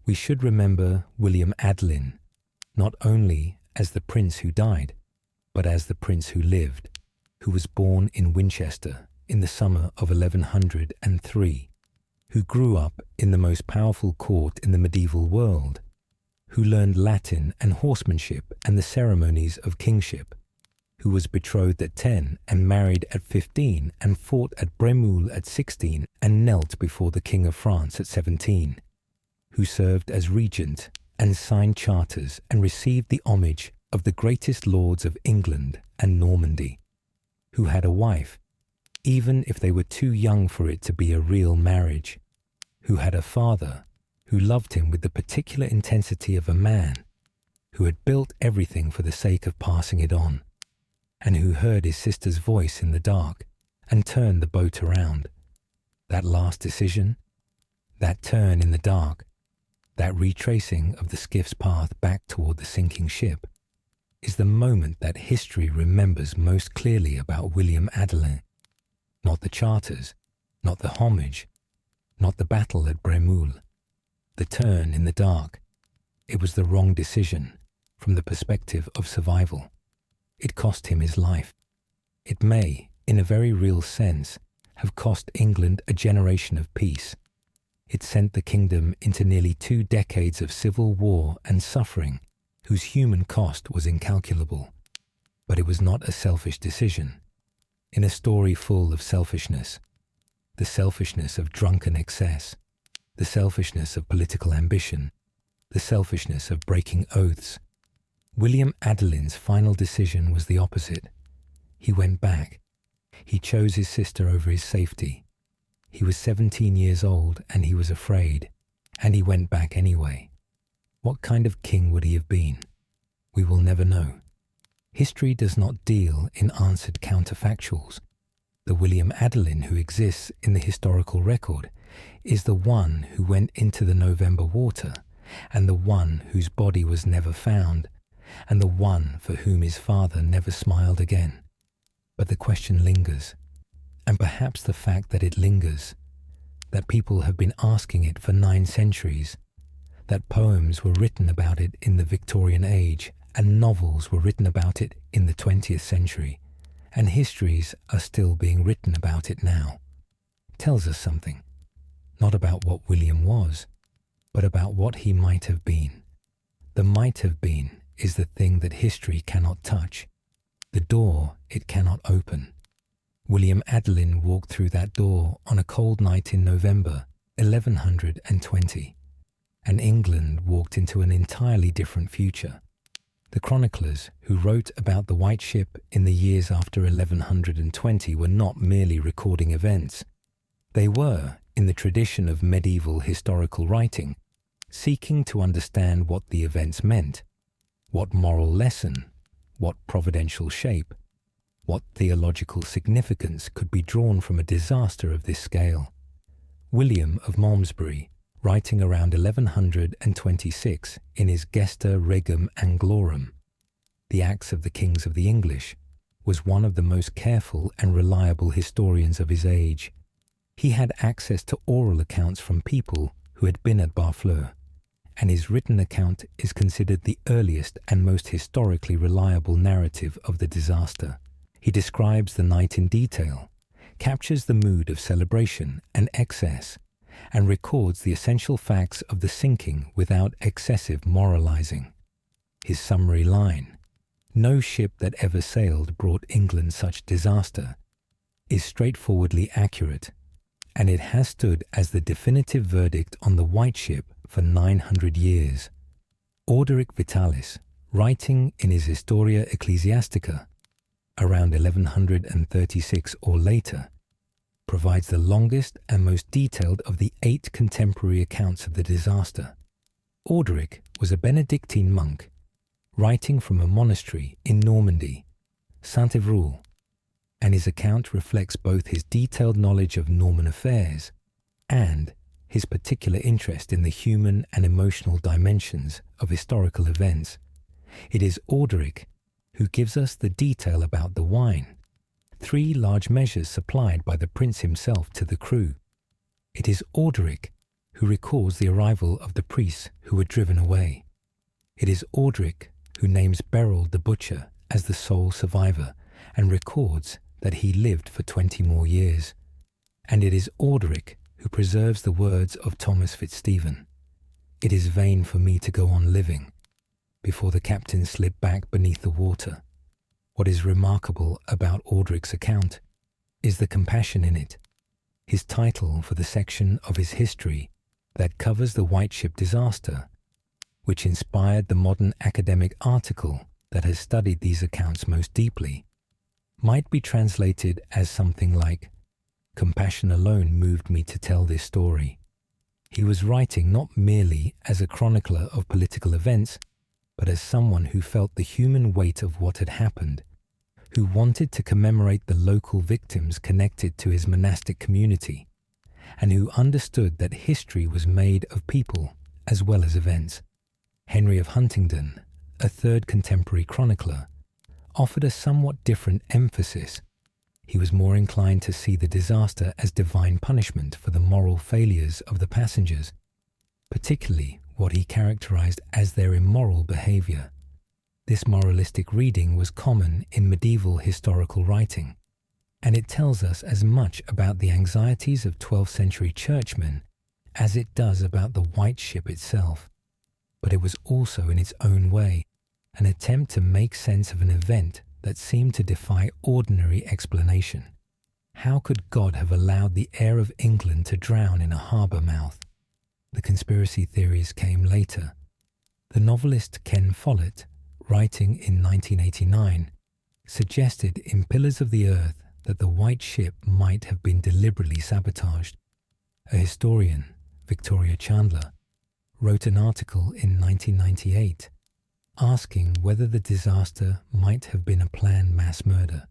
We should remember William Adelin, not only as the prince who died, but as the prince who lived, who was born in Winchester in the summer of 1103, who grew up in the most powerful court in the medieval world, who learned Latin and horsemanship and the ceremonies of kingship, who was betrothed at 10 and married at 15 and fought at Brémule at 16 and knelt before the King of France at 17, who served as regent and signed charters and received the homage of the greatest lords of England and Normandy, who had a wife, even if they were too young for it to be a real marriage, who had a father who loved him with the particular intensity of a man, who had built everything for the sake of passing it on, and who heard his sister's voice in the dark and turned the boat around. That last decision, that turn in the dark, that retracing of the skiff's path back toward the sinking ship, is the moment that history remembers most clearly about William Adelin. Not the charters, not the homage, not the battle at Brémule. The turn in the dark. It was the wrong decision from the perspective of survival. It cost him his life. It may, in a very real sense, have cost England a generation of peace. It sent the kingdom into nearly 2 decades of civil war and suffering, whose human cost was incalculable. But it was not a selfish decision. In a story full of selfishness, the selfishness of drunken excess, the selfishness of political ambition, the selfishness of breaking oaths, William Adelin's final decision was the opposite. He went back. He chose his sister over his safety. He was 17 years old and he was afraid, and he went back anyway. What kind of king would he have been? We will never know. History does not deal in answered counterfactuals. The William Adelin who exists in the historical record is the one who went into the November water, and the one whose body was never found, and the one for whom his father never smiled again. But the question lingers, and perhaps the fact that it lingers, that people have been asking it for 9 centuries, that poems were written about it in the Victorian age, and novels were written about it in the 20th century, and histories are still being written about it now, tells us something, not about what William was, but about what he might have been. The might have been is the thing that history cannot touch, the door it cannot open. William Adelin walked through that door on a cold night in November 1120, and England walked into an entirely different future. The chroniclers who wrote about the White Ship in the years after 1120 were not merely recording events. They were, in the tradition of medieval historical writing, seeking to understand what the events meant, what moral lesson, what providential shape, what theological significance could be drawn from a disaster of this scale. William of Malmesbury, writing around 1126 in his Gesta Regum Anglorum, the Acts of the Kings of the English, was one of the most careful and reliable historians of his age. He had access to oral accounts from people who had been at Barfleur, and his written account is considered the earliest and most historically reliable narrative of the disaster. He describes the night in detail, captures the mood of celebration and excess, and records the essential facts of the sinking without excessive moralizing. His summary line, "No ship that ever sailed brought England such disaster," is straightforwardly accurate, and it has stood as the definitive verdict on the White Ship for 900 years. Orderic Vitalis, writing in his Historia Ecclesiastica around 1136 or later, provides the longest and most detailed of the 8 contemporary accounts of the disaster. Orderic was a Benedictine monk, writing from a monastery in Normandy, Saint-Evroul, and his account reflects both his detailed knowledge of Norman affairs and his particular interest in the human and emotional dimensions of historical events. It is Orderic who gives us the detail about the wine, 3 large measures supplied by the prince himself to the crew. It is Orderic who records the arrival of the priests who were driven away. It is Orderic who names Beryl the butcher as the sole survivor and records that he lived for 20 more years. And it is Orderic who preserves the words of Thomas Fitzstephen. It is vain for me to go on living, before the captain slipped back beneath the water. What is remarkable about Orderic's account is the compassion in it. His title for the section of his history that covers the White Ship disaster, which inspired the modern academic article that has studied these accounts most deeply, might be translated as something like, "Compassion alone moved me to tell this story." He was writing not merely as a chronicler of political events, but as someone who felt the human weight of what had happened, who wanted to commemorate the local victims connected to his monastic community, and who understood that history was made of people as well as events. Henry of Huntingdon, a third contemporary chronicler, offered a somewhat different emphasis. He was more inclined to see the disaster as divine punishment for the moral failures of the passengers, particularly what he characterized as their immoral behavior. This moralistic reading was common in medieval historical writing, and it tells us as much about the anxieties of 12th century churchmen as it does about the White Ship itself. But it was also, in its own way, an attempt to make sense of an event that seemed to defy ordinary explanation. How could God have allowed the heir of England to drown in a harbour mouth? The conspiracy theories came later. The novelist Ken Follett, writing in 1989, suggested in Pillars of the Earth that the White Ship might have been deliberately sabotaged. A historian, Victoria Chandler, wrote an article in 1998 asking whether the disaster might have been a planned mass murder.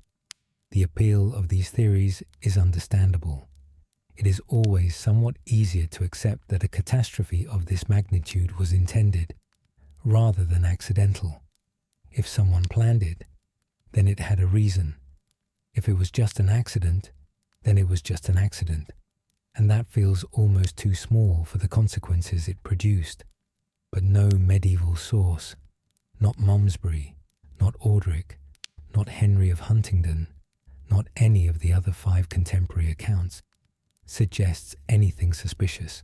The appeal of these theories is understandable. It is always somewhat easier to accept that a catastrophe of this magnitude was intended, rather than accidental. If someone planned it, then it had a reason. If it was just an accident, then it was just an accident, and that feels almost too small for the consequences it produced. But no medieval source, not Malmesbury, not Orderic, not Henry of Huntingdon, not any of the other 5 contemporary accounts, suggests anything suspicious.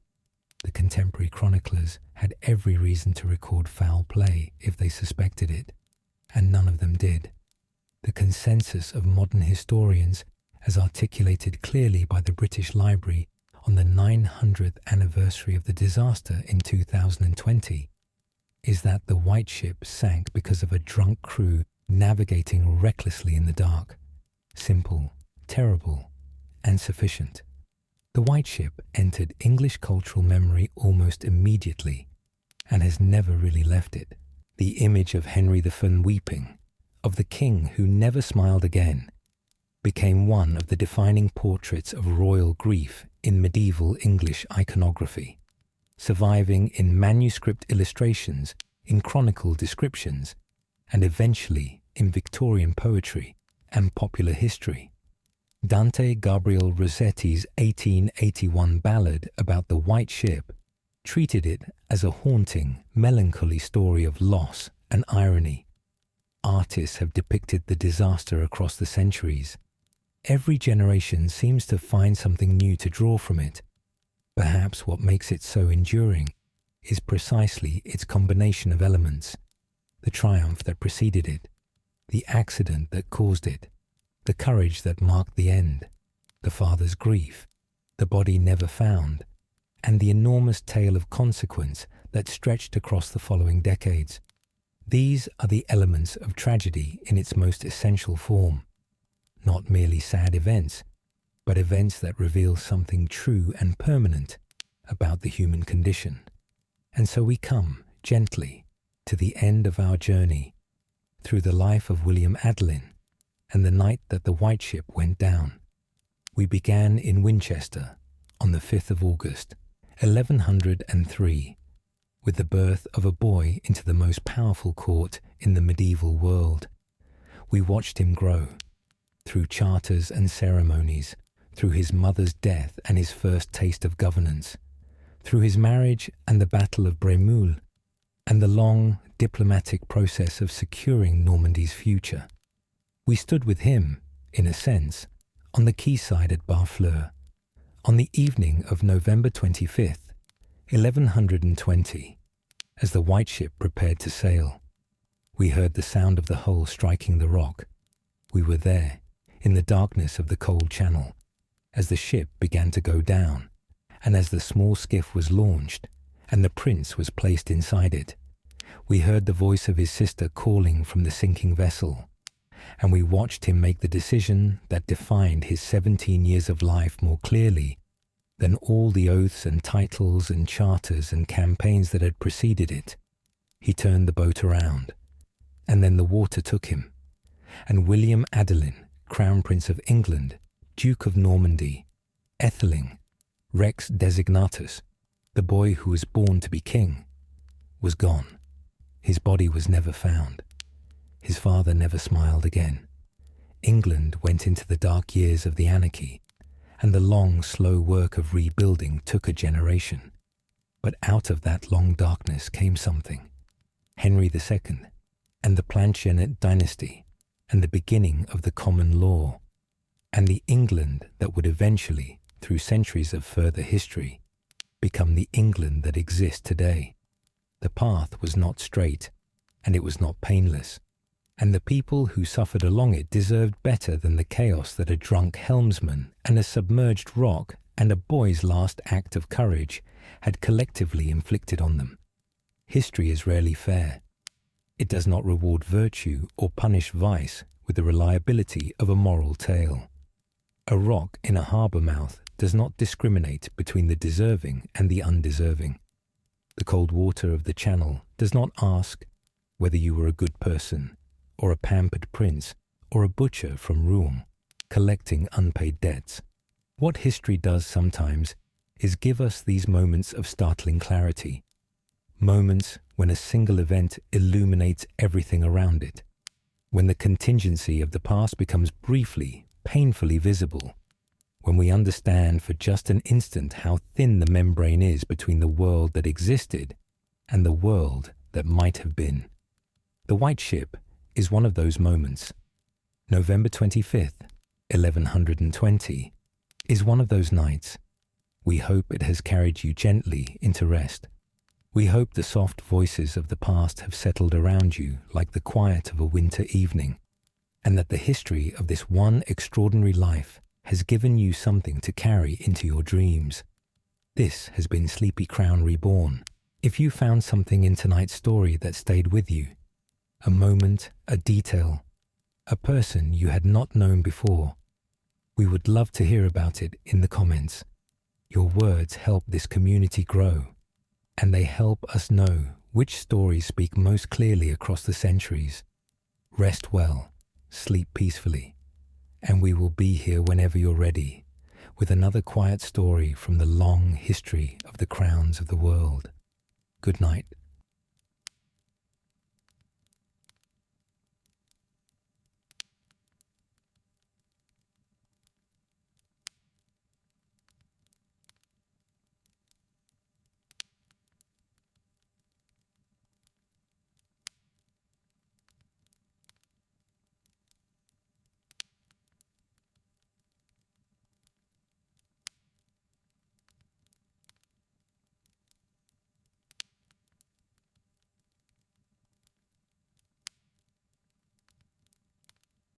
The contemporary chroniclers had every reason to record foul play if they suspected it, and none of them did. The consensus of modern historians, as articulated clearly by the British Library on the 900th anniversary of the disaster in 2020, is that the White Ship sank because of a drunk crew navigating recklessly in the dark. Simple, terrible, and sufficient. The White Ship entered English cultural memory almost immediately and has never really left it. The image of Henry V weeping, of the king who never smiled again, became one of the defining portraits of royal grief in medieval English iconography, surviving in manuscript illustrations, in chronicle descriptions, and eventually in Victorian poetry and popular history. Dante Gabriel Rossetti's 1881 ballad about the White Ship treated it as a haunting, melancholy story of loss and irony. Artists have depicted the disaster across the centuries. Every generation seems to find something new to draw from it. Perhaps what makes it so enduring is precisely its combination of elements: the triumph that preceded it, the accident that caused it, the courage that marked the end, the father's grief, the body never found, and the enormous tale of consequence that stretched across the following decades. These are the elements of tragedy in its most essential form. Not merely sad events, but events that reveal something true and permanent about the human condition. And so we come, gently, to the end of our journey through the life of William Adelin and the night that the White Ship went down. We began in Winchester on the 5th of August, 1103, with the birth of a boy into the most powerful court in the medieval world. We watched him grow, through charters and ceremonies, through his mother's death and his first taste of governance, through his marriage and the Battle of Brémule, and the long diplomatic process of securing Normandy's future. We stood with him, in a sense, on the quayside at Barfleur, on the evening of November 25th, 1120, as the white ship prepared to sail. We heard the sound of the hull striking the rock. We were there, in the darkness of the cold channel, as the ship began to go down, and as the small skiff was launched, and the prince was placed inside it. We heard the voice of his sister calling from the sinking vessel, and we watched him make the decision that defined his 17 years of life more clearly than all the oaths and titles and charters and campaigns that had preceded it. He turned the boat around, and then the water took him, and William Adelin, Crown Prince of England, Duke of Normandy, Atheling, Rex Designatus, the boy who was born to be king, was gone. His body was never found. His father never smiled again. England went into the dark years of the Anarchy, and the long, slow work of rebuilding took a generation. But out of that long darkness came something. Henry II, and the Plantagenet dynasty, and the beginning of the common law, and the England that would eventually, through centuries of further history, become the England that exists today. The path was not straight, and it was not painless, and the people who suffered along it deserved better than the chaos that a drunk helmsman and a submerged rock and a boy's last act of courage had collectively inflicted on them. History is rarely fair. It does not reward virtue or punish vice with the reliability of a moral tale. A rock in a harbour mouth does not discriminate between the deserving and the undeserving. The cold water of the channel does not ask whether you were a good person, or a pampered prince, or a butcher from Rouen, collecting unpaid debts. What history does sometimes is give us these moments of startling clarity, moments when a single event illuminates everything around it, when the contingency of the past becomes briefly, painfully visible, when we understand for just an instant how thin the membrane is between the world that existed and the world that might have been. The White Ship is one of those moments. November 25th, 1120, is one of those nights. We hope it has carried you gently into rest. We hope the soft voices of the past have settled around you like the quiet of a winter evening, and that the history of this one extraordinary life has given you something to carry into your dreams. This has been Sleepy Crown Reborn. If you found something in tonight's story that stayed with you, a moment, a detail, a person you had not known before, we would love to hear about it in the comments. Your words help this community grow, and they help us know which stories speak most clearly across the centuries. Rest well, sleep peacefully, and we will be here whenever you're ready with another quiet story from the long history of the crowns of the world. Good night.